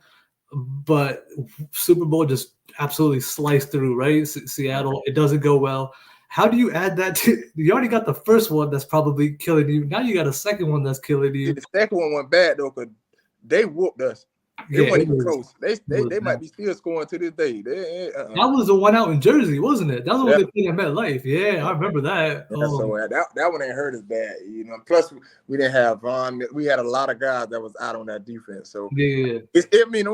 But Super Bowl just absolutely sliced through, right? Seattle, it doesn't go well. How do you add that to? You already got the first one that's probably killing you. Now you got a second one that's killing you. The second one went bad though, because they whooped us. It wasn't even close. They might be still scoring to this day. That was the one out in Jersey, wasn't it? That was what they played at MetLife. Yeah, I remember that. Yeah, so that one ain't hurt as bad, Plus, we didn't have Vaughn. We had a lot of guys that was out on that defense. So don't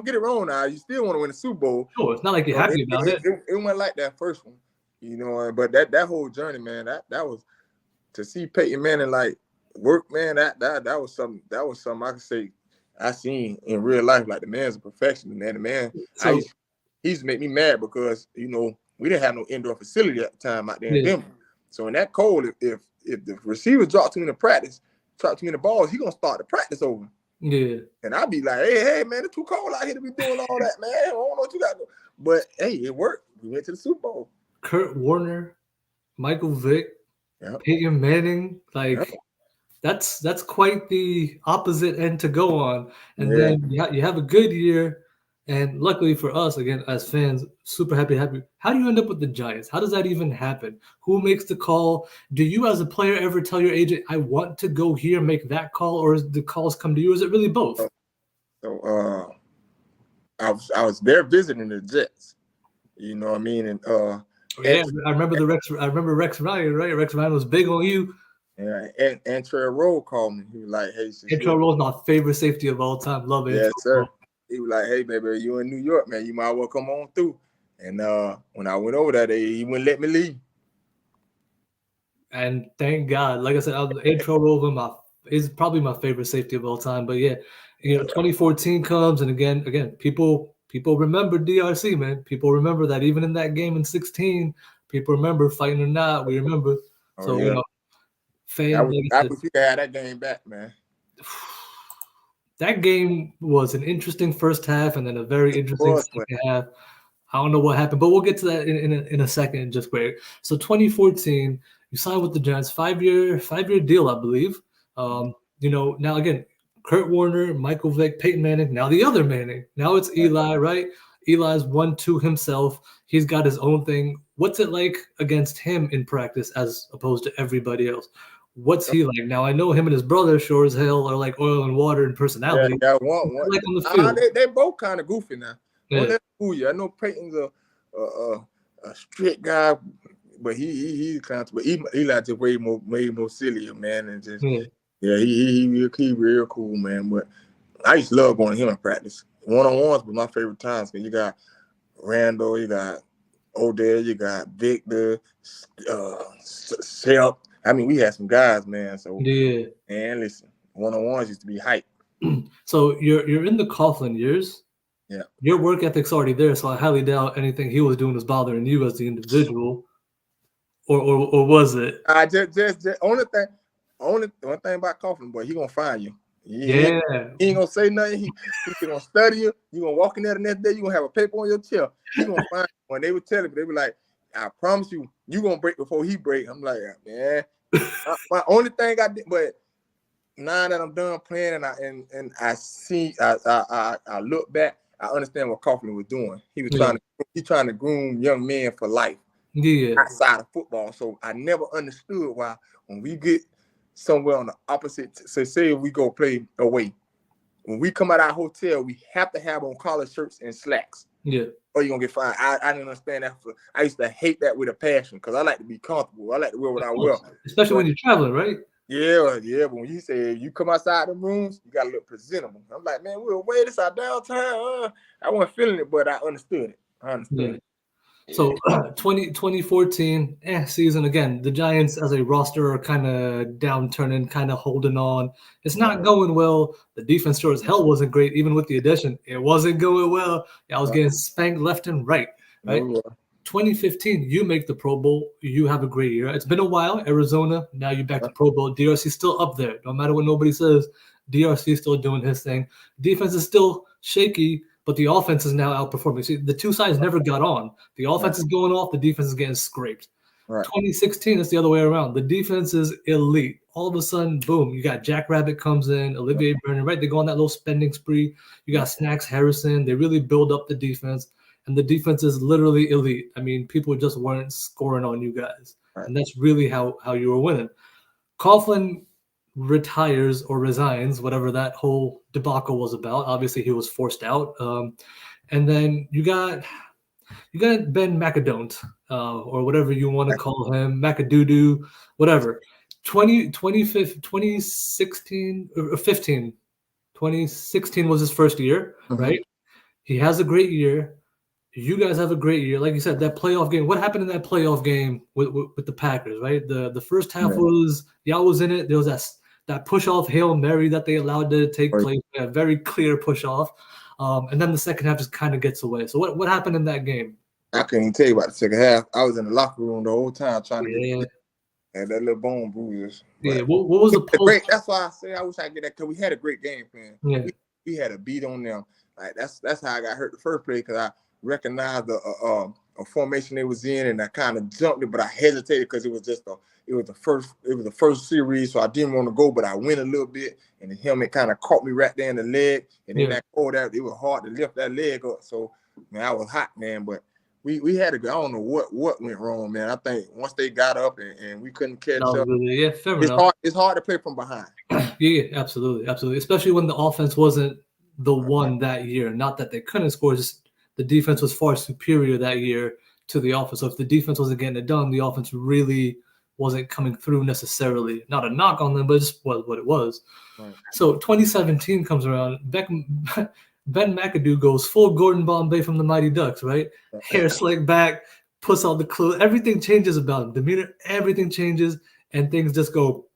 get it wrong. Now you still want to win the Super Bowl. Sure, it's not like you're happy about it. It went like that first one. But that whole journey, man, that was to see Peyton Manning like work, man. That was something. That was something I could say I seen in real life. Like the man's a perfectionist, man. The man, he used to make me mad because we didn't have no indoor facility at the time out there in Denver. So in that cold, if the receiver dropped too many practice, dropped too many balls, he gonna start the practice over. Yeah. And I'd be like, hey, man, it's too cold out here to be doing all that, man. I don't know what you got to do. But hey, it worked. We went to the Super Bowl. Kurt Warner, Michael Vick, Peyton Manning, that's quite the opposite end to go on. And then you have a good year, and luckily for us, again, as fans, super happy. How do you end up with the Giants? How does that even happen? Who makes the call? Do you as a player ever tell your agent, I want to go here, make that call, or is the calls come to you? Or is it really both? So I was there visiting the Jets. You know what I mean? And I remember Rex Ryan, right? Rex Ryan was big on you. Yeah, and Trey Rowe called me. He was like, "Hey, Trey Rowe's my favorite safety of all time. Love it." Yes, sir. He was like, "Hey, baby, you in New York, man? You might as well come on through." And when I went over there, he wouldn't let me leave. And thank God, like I said, Trey Rowe is probably my favorite safety of all time. But yeah, 2014 comes, and again, people remember DRC, man. People remember that even in that game in 2016, people remember, fighting or not, we remember. I wish you could have that game back, man. That game was an interesting first half and then a very interesting second half. I don't know what happened, but we'll get to that in a second, just quick. So 2014, you signed with the Giants, 5-year deal, I believe. Now again, Kurt Warner, Michael Vick, Peyton Manning, now the other Manning. Now it's Eli, right? Eli's 1-2 himself. He's got his own thing. What's it like against him in practice as opposed to everybody else? What's he like? Now, I know him and his brother, sure as hell, are like oil and water in personality. Yeah, one. Like on the field. They both kind of goofy now. Yeah. Don't let fool you. I know Peyton's a strict guy, but he's kind of, but he like to way more sillier, man, and just he real cool, man. But I used to love going to him in practice. One-on-ones were my favorite times because you got Randall, you got Odell, you got Victor, Selp. I mean, we had some guys, man. So yeah, and listen, one-on-ones used to be hype. So you're in the Coughlin years. Yeah. Your work ethic's already there, so I highly doubt anything he was doing was bothering you as the individual. Or was it? I just one thing about Coughlin, boy, he gonna find you. He ain't gonna say nothing. He gonna study you. You gonna walk in there the next day. You gonna have a paper on your chair. He gonna find you. When they would tell him, they were like, "I promise you, you gonna break before he break." I'm like, man. My only thing I did, but now that I'm done playing and I see, I look back, I understand what Coughlin was doing. He was trying to groom young men for life. Outside of football. So I never understood why when we get somewhere on the opposite, say we go play away, when we come out our hotel, we have to have on collar shirts and slacks. Yeah. Or you're gonna get fined. I didn't understand that. I used to hate that with a passion because I like to be comfortable. I like to wear what I wear. Especially when you're traveling, right? Yeah. But when you say you come outside the rooms, you gotta look presentable. I'm like, man, we're away. This our downtown. I wasn't feeling it, but I understood it. So 2014 season again, the Giants as a roster are kind of downturning, kind of holding on. It's not going well. The defense sure as hell wasn't great, even with the addition. It wasn't going well. I was getting spanked left and right. 2015, you make the Pro Bowl. You have a great year. It's been a while. Arizona, now you're back to Pro Bowl. DRC still up there. No matter what nobody says, DRC still doing his thing. Defense is still shaky, but the offense is now outperforming. See, the two sides never got on. The offense is going off. The defense is getting scraped. 2016, it's the other way around. The defense is elite. All of a sudden, boom, you got Jack Rabbit comes in, Olivier Bernard, right? They go on that little spending spree. You got Snacks Harrison. They really build up the defense, and the defense is literally elite. I mean, people just weren't scoring on you guys, and that's really how you were winning. Coughlin retires or resigns, whatever that whole debacle was about. Obviously, he was forced out. And then you got Ben McAdon't, or whatever you want to call him, McAdoodoo, whatever. 2016 or 15. 2016 was his first year, right? He has a great year. You guys have a great year. Like you said, that playoff game. What happened in that playoff game with the Packers, right? The first half was y'all was in it. There was that push-off Hail Mary that they allowed to take place. A very clear push-off. And then the second half just kind of gets away. So what happened in that game? I couldn't even tell you about the second half. I was in the locker room the whole time trying to get and that little bone bruises. Yeah, what was the post? That's why I say I wish I could get that, because we had a great game plan. Yeah. We had a beat on them. Like that's how I got hurt the first play, because I recognized a formation they was in, and I kind of jumped it, but I hesitated because it was the first series, so I didn't want to go, but I went a little bit, and the helmet kind of caught me right there in the leg, and then that it was hard to lift that leg up. So man, I was hot, man, but we had to go. I don't know what went wrong, man. I think once they got up and we couldn't catch up. Yeah, fair enough. It's hard to play from behind. Yeah, absolutely. Especially when the offense wasn't the one that year. Not that they couldn't score, just the defense was far superior that year to the offense. So if the defense wasn't getting it done, the offense really wasn't coming through necessarily. Not a knock on them, but just what it was. Right. So 2017 comes around. Ben McAdoo goes full Gordon Bombay from the Mighty Ducks, right? Hair slicked back, puts on the clothes. Everything changes about him. Demeanor, everything changes, and things just go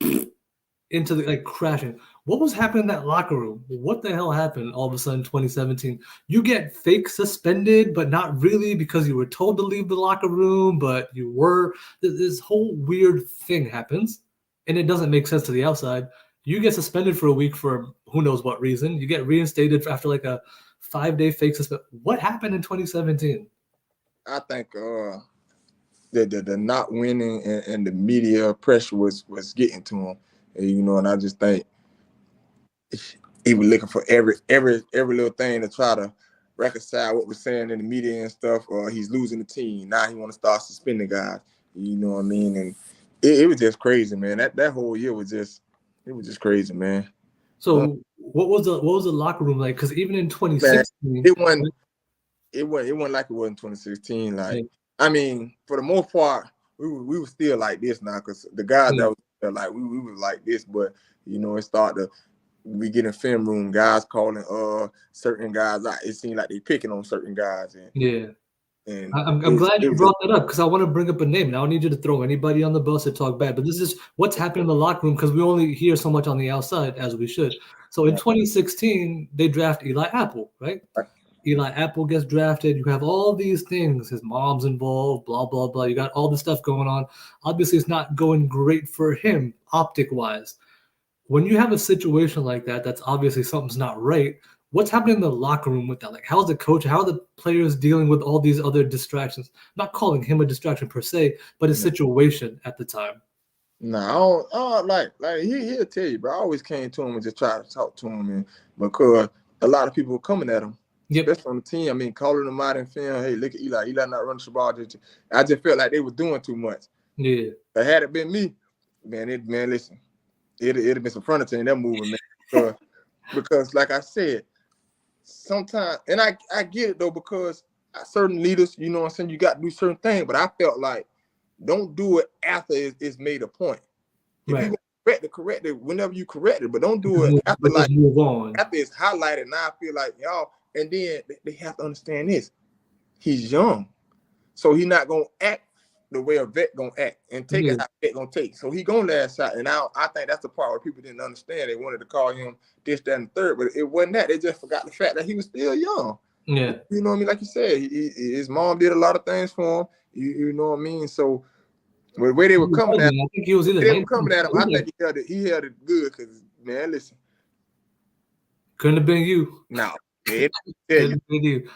into the crashing. What was happening in that locker room? What the hell happened all of a sudden 2017? You get fake suspended, but not really, because you were told to leave the locker room, but you were. This whole weird thing happens, and it doesn't make sense to the outside. You get suspended for a week for who knows what reason. You get reinstated after like a 5-day fake suspension. What happened in 2017? I think the not winning and the media pressure was getting to him, and I just think he was looking for every little thing to try to reconcile what we're saying in the media and stuff. He's losing the team. Now he want to start suspending guys. You know what I mean? And it was just crazy, man. That whole year was just crazy, man. So what was the locker room like? Because even in 2016, man, it wasn't like it was in 2016. Like, yeah. I mean, for the most part, we were still like this now, because the guys that was there, like we was like this, but you know, it started to. We get in film room, guys calling certain guys out. It seemed like they picking on certain guys. And I'm glad you brought that up, because I want to bring up a name. And I don't need you to throw anybody on the bus or talk bad, but this is what's happened in the locker room, because we only hear so much on the outside, as we should. So in 2016, they draft Eli Apple, right? Eli Apple gets drafted. You have all these things. His mom's involved, blah, blah, blah. You got all this stuff going on. Obviously, it's not going great for him optic-wise. When you have a situation like that, that's obviously something's not right. What's happening in the locker room with that? Like, how's the coach, how are the players dealing with all these other distractions? I'm not calling him a distraction per se, but a situation at the time. No, like he'll tell you, bro. I always came to him and just tried to talk to him, and because a lot of people were coming at him, especially on the team. I mean, calling them out in film. Hey, look at Eli. Eli not running the ball. I just felt like they were doing too much. Yeah. But had it been me, man, listen. It'd have been some furniture in that movie, man. Because like I said, sometimes, and I get it though, because certain leaders, you know what I'm saying, you got to do certain things. But I felt like, don't do it after it's made a point. If you correct it whenever you correct it, but don't do it after after it's highlighted. Now I feel like y'all, and then they have to understand this. He's young, so he's not gonna act the way a vet gonna act and take it how a vet gonna take. So he gonna last shot. And now I think that's the part where people didn't understand. They wanted to call him this, that, and the third, but it wasn't that. They just forgot the fact that he was still young. Yeah. You know what I mean? Like you said, his mom did a lot of things for him. You know what I mean? So the way they were coming at him, I think he held it good, because, man, listen. Couldn't have been you. No. Couldn't have been you.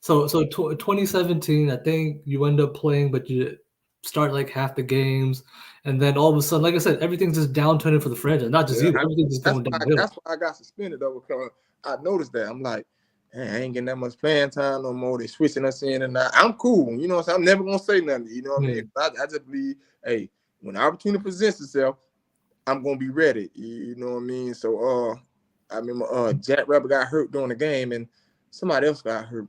So 2017, I think you end up playing, but you start like half the games, and then all of a sudden, like I said, everything's just downturning for the franchise. Not just you, everything's just going downhill. That's why I got suspended though, because I noticed that. I'm like, hey, I ain't getting that much playing time no more. They switching us in and out. I'm cool, you know what I'm saying? I'm never gonna say nothing, you know what I mean? I just believe, hey, when the opportunity presents itself, I'm gonna be ready. You know what I mean? So I remember Jack Rabbit got hurt during the game, and somebody else got hurt.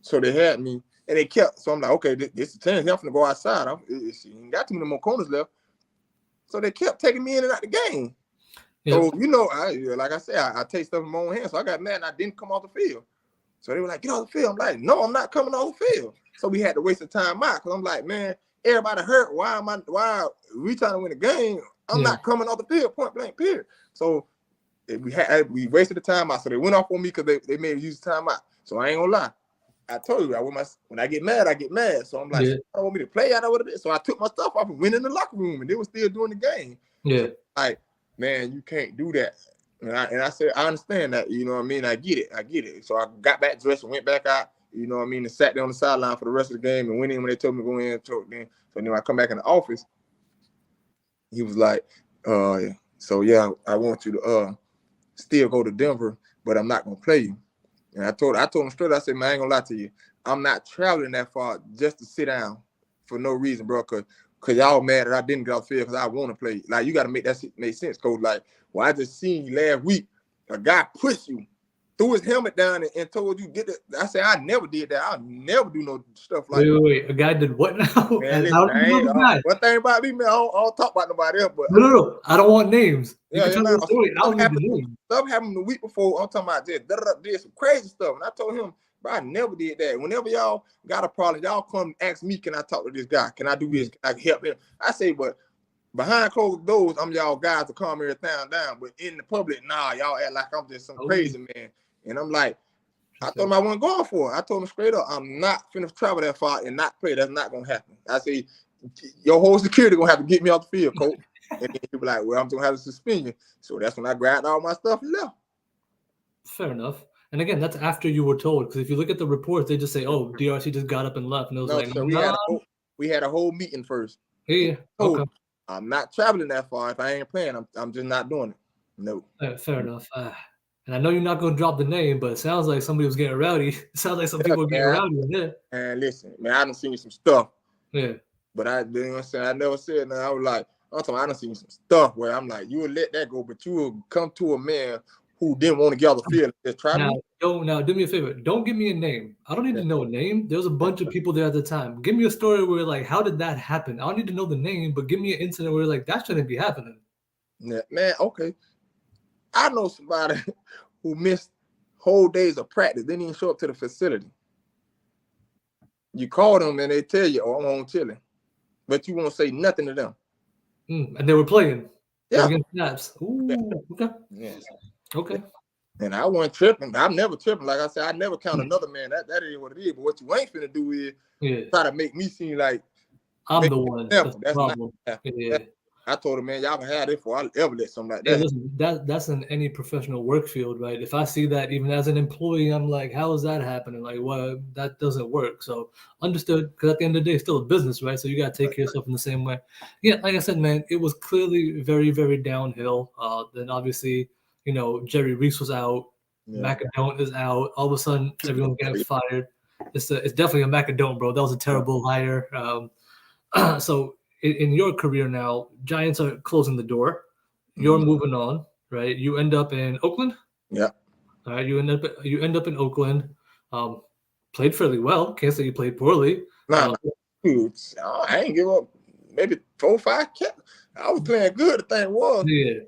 So they had me, and they kept. So I'm like, okay, this is the chance. I'm gonna go outside. Ain't got too many more corners left. So they kept taking me in and out the game. So, you know, like I said, I take stuff in my own hands. So I got mad and I didn't come off the field. So they were like, get off the field. I'm like, no, I'm not coming off the field. So we had to waste the time out, because I'm like, man, everybody hurt. Why we trying to win the game? I'm not coming off the field, point blank, period. So we wasted the time out. So they went off on me because they made me use the time out. So I ain't gonna lie. I told you, when I get mad, I get mad. So I'm like, I don't want me to play. I know what it is. So I took my stuff off and went in the locker room, and they were still doing the game. Yeah. So, like, man, you can't do that. And I said, I understand that. You know what I mean? I get it. So I got back dressed and went back out. You know what I mean? And sat there on the sideline for the rest of the game and went in when they told me to go in. So then I come back in the office. He was like, so yeah, I want you to still go to Denver, but I'm not gonna play you. And I told him straight, I said, man, I ain't gonna lie to you. I'm not traveling that far just to sit down for no reason, bro. Cause y'all mad that I didn't get off the field because I want to play. Like, you got to make that make sense, Coach. Like, well, I just seen you last week, a guy push you, threw his helmet down and told you get it. I said, I never did that. I'll never do no stuff like that. Wait. A guy did what now? Man, listen, one thing about me, man, I don't talk about nobody else. But no. I don't want names. You can tell me the story. I don't need the name. Stuff happened the week before. I'm talking about just did some crazy stuff. And I told him, bro, I never did that. Whenever y'all got a problem, y'all come ask me, can I talk to this guy? Can I do this? Can I help him? I say, but behind closed doors, I'm y'all guys to calm everything down. But in the public, nah, y'all act like I'm just some crazy man. And I'm like, I told him I wasn't going for it. I told him straight up, I'm not finna travel that far and not play. That's not gonna happen. I say, your whole security gonna have to get me off the field, coach. And then he'll be like, well, I'm gonna have to suspend you. So that's when I grabbed all my stuff and left. Fair enough. And again, that's after you were told. Because if you look at the reports, they just say, "Oh, DRC just got up and left." And it was we had a whole meeting first. Yeah. Okay. I'm not traveling that far. If I ain't playing, I'm just not doing it. No. Fair enough. And I know you're not going to drop the name, but it sounds like somebody was getting rowdy. It sounds like some people were getting rowdy in there. And listen, man, I done seen some stuff. Yeah. But I, you know what I'm saying? I never said nothing. I was like, I done seen some stuff where I'm like, you would let that go, but you will come to a man who didn't want to get all the feelings. Just try now, do me a favor. Don't give me a name. I don't need to know a name. There was a bunch of people there at the time. Give me a story where like, how did that happen? I don't need to know the name, but give me an incident where like that shouldn't be happening. Yeah, man, okay. I know somebody who missed whole days of practice. They didn't even show up to the facility. You call them and they tell you, "Oh, I'm on chilling," but you won't say nothing to them. And they were playing. Yeah. They were getting snaps. Ooh, yeah. okay. Yes. Okay. And I wasn't tripping. I'm never tripping. Like I said, I never count another man. That ain't what it is. But what you ain't finna do is try to make me seem like I'm the one. That's the problem. I told him, man, y'all can have it before I ever let something like that. Yeah, listen, that's in any professional work field, right? If I see that even as an employee, I'm like, how is that happening? Like, well, that doesn't work. So understood, because at the end of the day, it's still a business, right? So you got to take care of yourself in the same way. Yeah, like I said, man, it was clearly very, very downhill. Then obviously, you know, Jerry Reese was out, Macadone is out. All of a sudden, everyone's getting fired. It's definitely a Macadone, bro. That was a terrible hire. So in your career now, Giants are closing the door. You're moving on, right? You end up in Oakland. Yeah. All right. You end up in Oakland. Played fairly well. Can't say you played poorly. Nah, I ain't give up. Maybe 4 or 5 kept. I was playing good. The thing was. Yeah.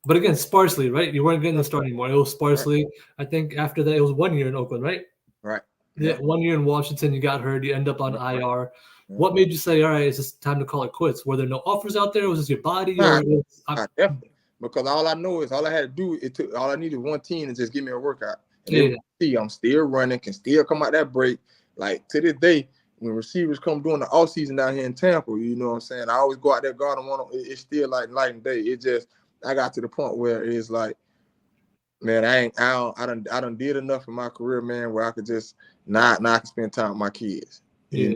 But again, sparsely, right? You weren't getting the start anymore. It was sparsely. Right. I think after that, it was 1 year in Oakland, right? Right. Yeah. 1 year in Washington, you got hurt. You end up on IR. What made you say, all right, it's just time to call it quits? Were there no offers out there? Was this your body? Definitely. Because all I know is all I had to do, all I needed was one team to just give me a workout. And see, I'm still running, can still come out that break. Like to this day, when receivers come during the off season down here in Tampa, you know what I'm saying? I always go out there guarding one. It's still like night and day. It just, I got to the point where it's like, man, I done did enough in my career, man, where I could just now I can spend time with my kids. Yeah.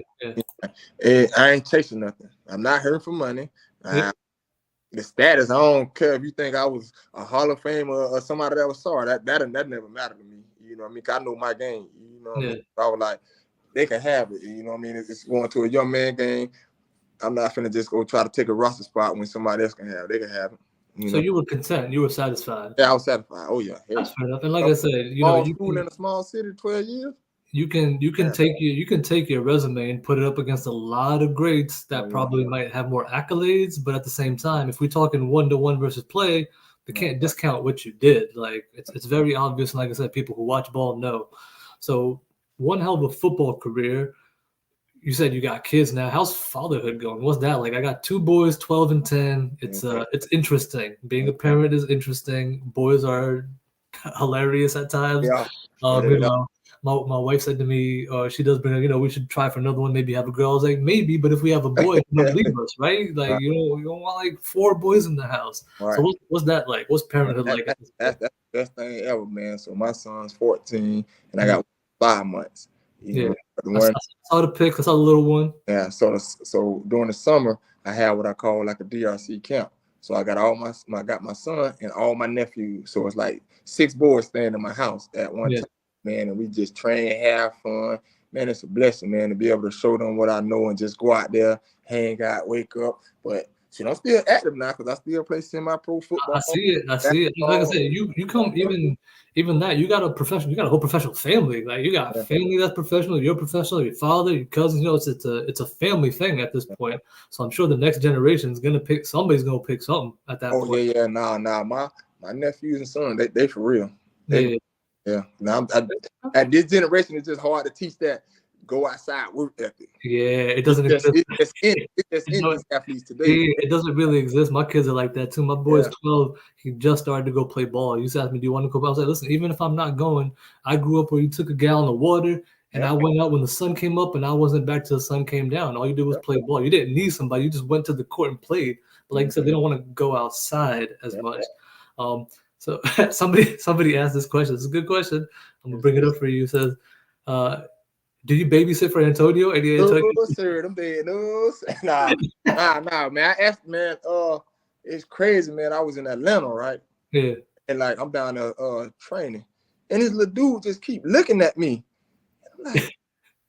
I ain't chasing nothing. I'm not here for money. The status, I don't care if you think I was a Hall of Famer or somebody that was sorry. That never mattered to me. You know what I mean? 'Cause I know my game. You know what I mean? I was like, they can have it. You know what I mean? It's going to a young man game. I'm not finna just go try to take a roster spot when somebody else can have it. They can have it. You were content. You were satisfied. Yeah, I was satisfied. Oh yeah. That's fair enough. And like I said, you know, you school in a small city, 12 years. You can take your resume and put it up against a lot of greats that probably might have more accolades, but at the same time, if we're talking 1-to-1 versus play, they can't discount what you did. Like it's very obvious, and like I said, people who watch ball know. So one hell of a football career. You said you got kids now. How's fatherhood going? What's that like? I got 2 boys, 12 and 10. It's interesting. Being a parent is interesting. Boys are hilarious at times. You know, my wife said to me, she does bring, you know, we should try for another one, maybe have a girl. I was like, maybe, but if we have a boy, don't leave us, right? Like, you don't want like 4 boys in the house. Right. So what's that like? What's parenthood like? That's the best thing ever, man. So my son's 14 and I got 5 months. You know, I saw the pic. I saw the little one. Yeah. So during the summer, I had what I call like a DRC camp. So I got I got my son and all my nephews. So it's like 6 boys staying in my house at one time, man. And we just train, have fun. Man, it's a blessing, man, to be able to show them what I know and just go out there, hang out, wake up. But I'm still active now because I still play semi-pro football. I see it. Like I said, you come even that you got a whole professional family. Like you got a family that's professional. You're professional. Your father, your cousins. You know, it's a family thing at this point. So I'm sure the next generation is gonna pick. Somebody's gonna pick something at that point. Yeah. Nah. My nephews and sons, they for real. Yeah. Now at this generation, it's just hard to teach that. Go outside, work ethic. Yeah, it doesn't exist. It's in these athletes today. It doesn't really exist. My kids are like that too. My boy's 12. He just started to go play ball. He used to ask me, "Do you want to go?" I was like, "Listen, even if I'm not going, I grew up where you took a gallon of water and I went out when the sun came up and I wasn't back till the sun came down. All you did was play ball. You didn't need somebody. You just went to the court and played." But like I said, they don't want to go outside as much. So somebody asked this question. It's a good question. I'm gonna bring it up for you. It says, "Do you babysit for Antonio?" No, sir. Them dead. No, nah, man. I asked, man. It's crazy, man. I was in Atlanta, right? Yeah. And like I'm down there training, and this little dude just keep looking at me. And I'm like,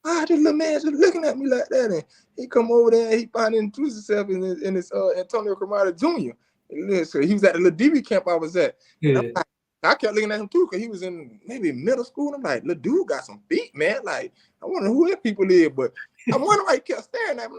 why this little man just looking at me like that? And he come over there and he finally introduced himself in his Antonio Cromartie Jr. And so he was at the little DB camp I was at. Yeah. Like, I kept looking at him too, because he was in maybe middle school. And I'm like, little dude got some feet, man. Like, I wonder who his people is, but I wonder why he kept staring at me.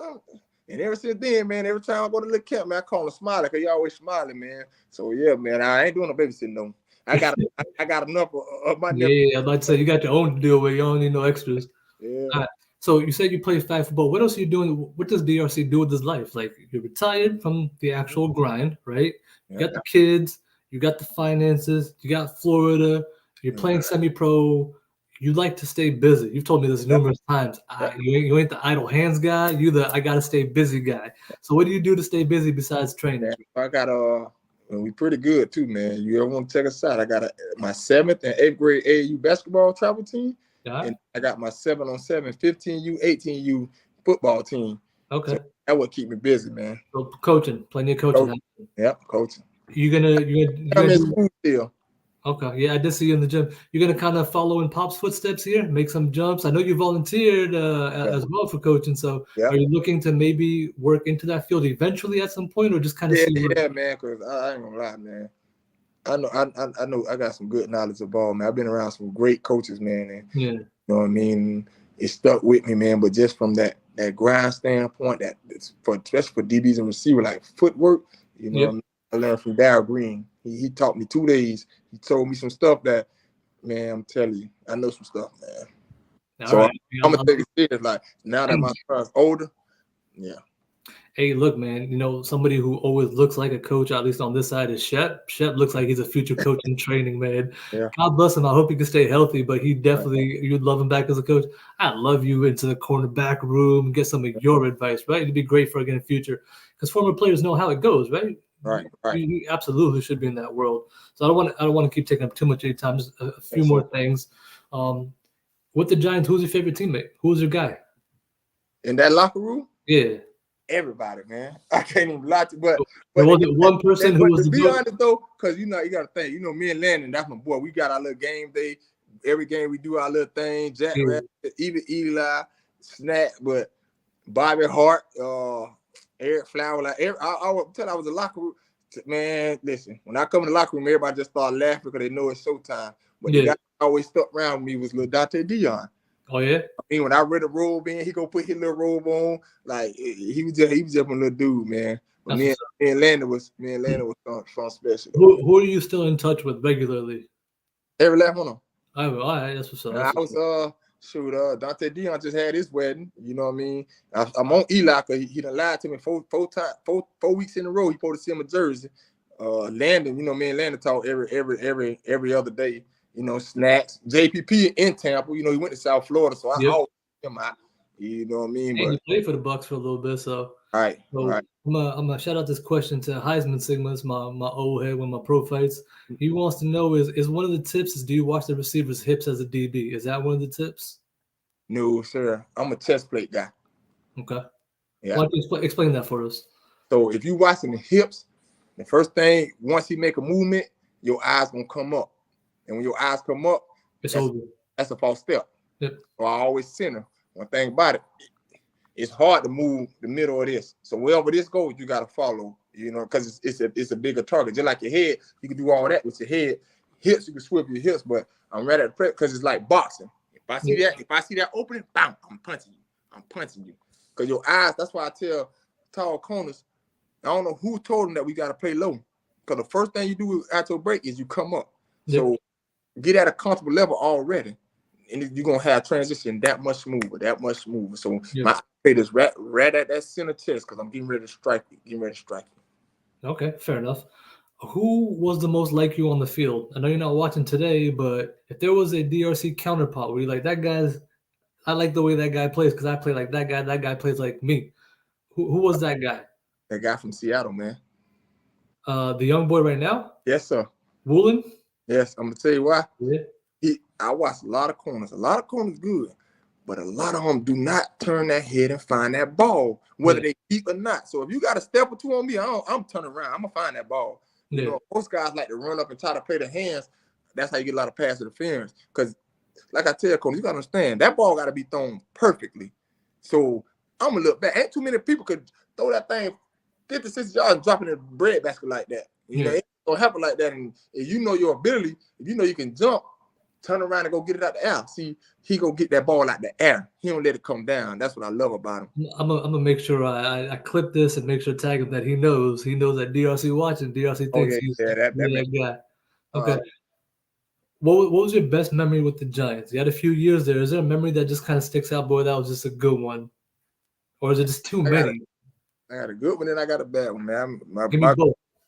And ever since then, man, every time I go to the camp, man, I call him Smiley, because he always smiling, man. So yeah, man, I ain't doing no babysitting though. I got enough of my Yeah, I'd like to say you got your own to deal with. You don't need no extras. Yeah. All right. So you said you play flag football. What else are you doing? What does DRC do with his life? Like, you're retired from the actual grind, right? You got the kids, you got the finances, you got Florida, you're playing semi-pro. You like to stay busy. You've told me this numerous times. You ain't the idle hands guy. You the I gotta stay busy guy. So what do you do to stay busy besides training? I got we pretty good too, man. You ever want to check us out? I got my 7th and 8th grade AAU basketball travel team. And I got my 7-on-7, 15U, 18U football team. Okay. So that would keep me busy, man. So coaching, plenty of coaching. Yep, coaching. You gonna I'm in school still. Okay, yeah, I did see you in the gym. You're gonna kind of follow in Pop's footsteps here, make some jumps. I know you volunteered as well for coaching. So are you looking to maybe work into that field eventually at some point, or just kind of see? Yeah, man. Because I ain't gonna lie, man. I know I got some good knowledge of ball, man. I've been around some great coaches, man. And, you know what I mean? It stuck with me, man. But just from that grind standpoint, especially for DBs and receivers, like footwork, you know what I mean? I learned from Darryl Green. He taught me 2 days. He told me some stuff that, man, I'm telling you, I know some stuff, man. So I'm gonna take it serious. Like, now that my son's older, Hey, look, man, you know, somebody who always looks like a coach, at least on this side, is Shep. Shep looks like he's a future coach in training, man. God bless him. I hope he can stay healthy, but he definitely, you'd love him back as a coach. I'd love you into the cornerback room and get some of your advice, right? It'd be great for again in the future, because former players know how it goes, right? Right. You absolutely should be in that world. So I don't want to keep taking up too much of your time. Just a few more things. With the Giants, who's your favorite teammate? Who's your guy? In that locker room? Yeah. Everybody, man. I can't even lie to you, but was it one person who was to be honest though, because you gotta think, me and Landon, that's my boy. We got our little game day. Every game we do our little thing. Jack Rabbit, even Eli, Snack, but Bobby Hart, Eric Flower, like I would tell I was a locker room. Man, listen, when I come in the locker room, everybody just start laughing because they know it's showtime. But the guy always stuck around me was little Dante Dion. Oh yeah. I mean, when I read a robe in, he go put his little robe on. Like he was just a little dude, man. But me and Landon was something special. Who are you still in touch with regularly? Every last one of them. All right, that's what's up. I was Dante Dion just had his wedding. You know what I mean? I'm on Eli because he done lied to me four weeks in a row. He supposed to see him in Jersey. Landon, me and Landon talk every other day. Snacks. JPP in Tampa. He went to South Florida, so I always him out. You know what I mean? And he played for the Bucks for a little bit, so. All right. I'm gonna shout out this question to Heisman Sigmas, my old head with my pro fights. He wants to know is one of the tips do you watch the receiver's hips as a DB? Is that one of the tips? No, sir. I'm a chest plate guy. Okay. Yeah. Why don't you explain that for us? So if you watching the hips, the first thing, once he make a movement, your eyes gonna come up. And when your eyes come up, that's a false step. Yep. So I always center. One thing about it, it's hard to move the middle of this. So wherever this goes, you gotta follow. Because it's a bigger target. Just like your head, you can do all that with your head. Hips, you can swivel your hips, but I'm ready to prep because it's like boxing. If I see that opening, bam, I'm punching you. Because your eyes, that's why I tell tall corners, I don't know who told them that we gotta play low. Because the first thing you do after a break is you come up. Yep. So get at a comfortable level already, and you're gonna have transition that much smoother. So my plate is right at that center chest because I'm getting ready to strike you. Okay, fair enough. Who was the most like you on the field? I know you're not watching today, but if there was a DRC counterpart where you're like, I like the way that guy plays because I play like that guy plays like me. Who was that guy? That guy from Seattle, man. The young boy right now? Yes, sir. Woolen? Yes, I'm gonna tell you why. Yeah. I watch a lot of corners. A lot of corners good, but a lot of them do not turn their head and find that ball, whether they keep or not. So if you got a step or two on me, I'm turning around. I'm gonna find that ball. You know, most guys like to run up and try to play the hands. That's how you get a lot of pass interference. Because, like I tell Coach, you got to understand, that ball got to be thrown perfectly. So I'm going to look back. Ain't too many people could throw that thing 50, 60 yards and drop it in a bread basket like that. You know, it don't happen like that. And if you know your ability, if you know you can jump, turn around and go get it out the air. See, he go get that ball out the air. He don't let it come down. That's what I love about him. I'm gonna make sure I clip this and make sure to tag him that he knows that DRC watching. DRC thinks he's that guy. Okay. What was your best memory with the Giants? You had a few years there. Is there a memory that just kind of sticks out? Boy, that was just a good one. Or is it just too many? I got a good one and I got a bad one, man. Give me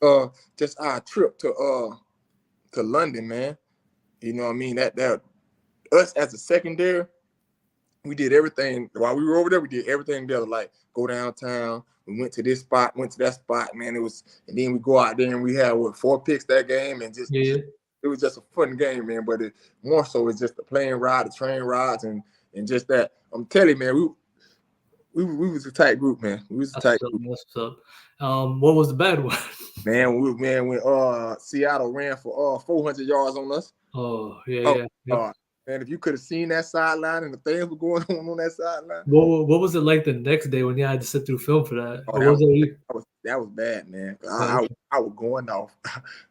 both. Just our trip to London, man. You know what I mean? That us as a secondary, we did everything while we were over there. We did everything together, like go downtown. We went to this spot, went to that spot, man. And then we go out there and we had 4 picks that game, and just it was just a fun game, man. But more so it's just the plane ride, the train rides, and just that. I'm telling you, man, we was a tight group, man. We was a tight group. That's what's up. What was the bad one? Man, when Seattle ran for 400 yards on us. Oh, yeah. Man, if you could have seen that sideline and the things were going on that sideline. What was it like the next day when you had to sit through film for that? That was bad, man. I was going off.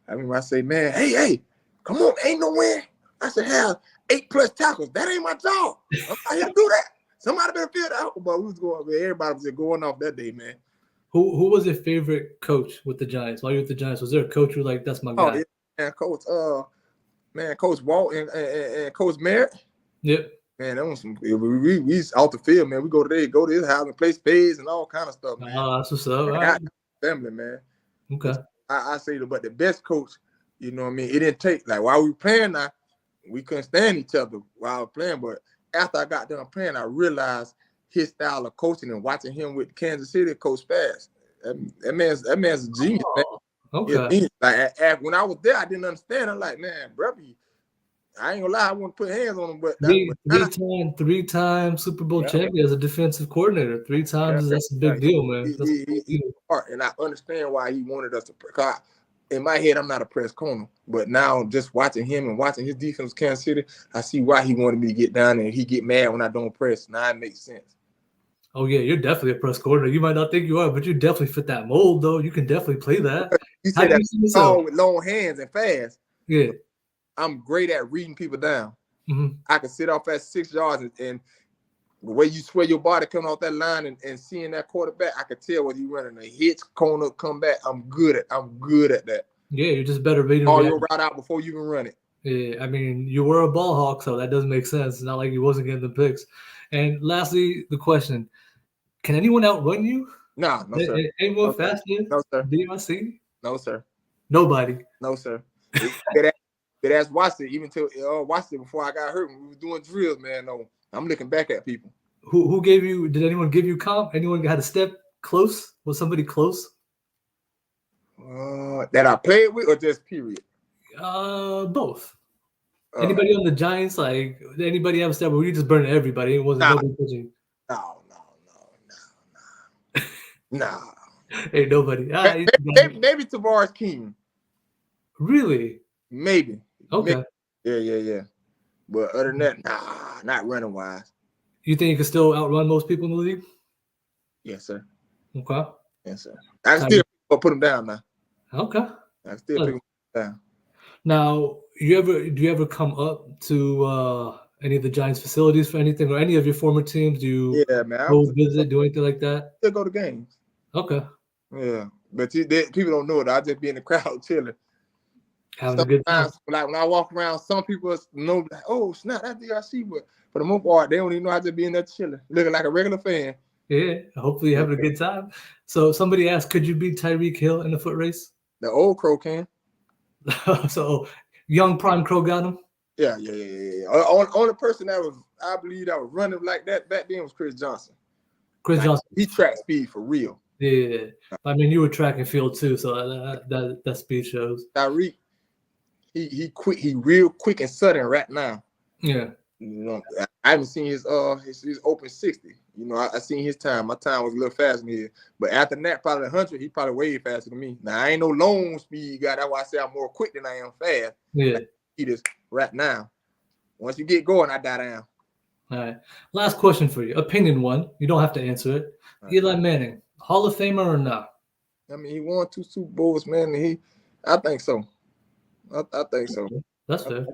I mean, I say, man, hey, come on, ain't no way I should have 8+ tackles. That ain't my job. I'm not here to do that. Somebody better feel that. But we was going, man, everybody was just going off that day, man. Who was your favorite coach with the Giants? While you were with the Giants, was there a coach who was like, that's my guy? Yeah, Coach Walt and Coach Merritt. Yep. Man, that was we out the field, man. We go to his house and play spades and all kind of stuff, man. Oh, that's what's up. Right. Family, man. Okay. I say but the best coach, you know what I mean? It didn't take, like, while we were playing now, we couldn't stand each other while I was playing. But after I got done playing, I realized his style of coaching and watching him with Kansas City, Coach Fast. That man's a genius, man. Okay. Like, when I was there, I didn't understand. I'm like, man, brother, I ain't gonna lie, I want to put hands on him, but three-time Super Bowl champion as a defensive coordinator. 3 times, that's a big deal, man. He's smart, and I understand why he wanted us to. Because in my head, I'm not a press corner, but now just watching him and watching his defense, Kansas City, I see why he wanted me to get down there. He get mad when I don't press. Now it makes sense. Oh yeah, you're definitely a press coordinator. You might not think you are, but you definitely fit that mold, though. You can definitely play that. You said that tall with long hands and fast. Yeah. I'm great at reading people down. Mm-hmm. I can sit off at 6 yards and the way you sway your body coming off that line and seeing that quarterback, I can tell what he's running a hitch, corner, come back. I'm good at that. Yeah, you're just better reading your route out before you even run it. Yeah, I mean, you were a ball hawk, so that does make sense. It's not like you wasn't getting the picks. And lastly, the question: can anyone outrun you? No, sir. Anyone faster? No, sir. DRC? No, sir. Nobody. No, sir. But that's Watson. Even till Watson before I got hurt when we were doing drills, man. No, I'm looking back at people. Who gave you? Did anyone give you comp? Anyone had a step close? Was somebody close? That I played with, or just period? Both. Anybody on the Giants? Like anybody have a step where you just burning everybody? It wasn't nobody pushing. No. Ain't nobody. Maybe Tavares King. Really? Maybe. Okay. Yeah. But other than that, nah, not running wise. You think you can still outrun most people in the league? Yes, sir. Okay. Yes, sir. I can still put them down now. Okay. I can still pick them down. Now, do you ever come up to any of the Giants facilities for anything, or any of your former teams? Do you go visit, do anything like that? Still go to games. Okay. Yeah, but people don't know it. I just be in the crowd chilling. Having a good time. Like when I walk around, some people know, like, oh, snap, that's DRC. But for the most part, they don't even know I just be in there chilling, looking like a regular fan. Yeah, hopefully you're having a good time. So somebody asked, could you beat Tyreek Hill in the foot race? The old Crow can. So young prime Crow got him? Yeah. Only person I believe that was running like that back then was Chris Johnson. Johnson. He track speed for real. Yeah. I mean, you were track and field too, so that speed shows. Tyreek, he quick, he real quick and sudden right now. Yeah. You know, I haven't seen his open 60. You know, I seen his time. My time was a little faster than his. But after that, probably 100, he probably way faster than me. Now I ain't no long speed guy. That's why I say I'm more quick than I am fast. Yeah. Like, he just right now. Once you get going, I die down. All right. Last question for you. Opinion one. You don't have to answer it. Right. Eli Manning, Hall of Famer or not? I mean, he won 2 Super Bowls, man. I think so. I think so. That's fair.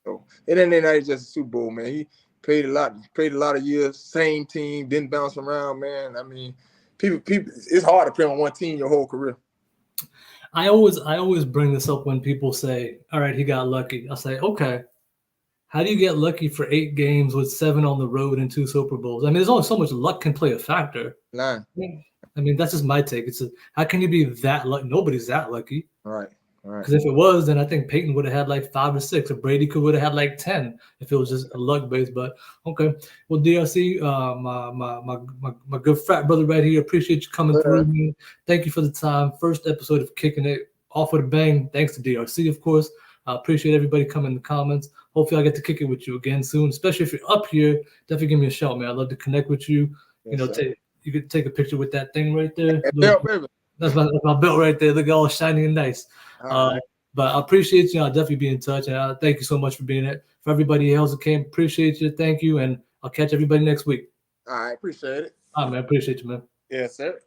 So it ain't just a Super Bowl, man. He played a lot of years, same team, didn't bounce around, man. I mean, people, it's hard to play on one team your whole career. I always bring this up when people say, "All right, he got lucky." I say, "Okay, how do you get lucky for 8 games with 7 on the road and 2 Super Bowls?" I mean, there's only so much luck can play a factor. Nah. I mean, that's just my take. How can you be that lucky? Nobody's that lucky. All right. Because if it was, then I think Peyton would have had like 5 or 6, or Brady would have had like 10 if it was just a luck base. But okay, well, DRC, my good frat brother right here, appreciate you coming through. Man. Thank you for the time. First episode of Kicking It off with a bang. Thanks to DRC, of course. I appreciate everybody coming in the comments. Hopefully, I get to kick it with you again soon. Especially if you're up here, definitely give me a shout, man. I'd love to connect with you. Yes, you know, you could take a picture with that thing right there. That's my belt right there. Look all shiny and nice. Right. But I appreciate you. I'll definitely be in touch. And thank you so much for being it. For everybody else that came, appreciate you. Thank you. And I'll catch everybody next week. All right. Appreciate it. All right, man. Appreciate you, man. Yes, sir.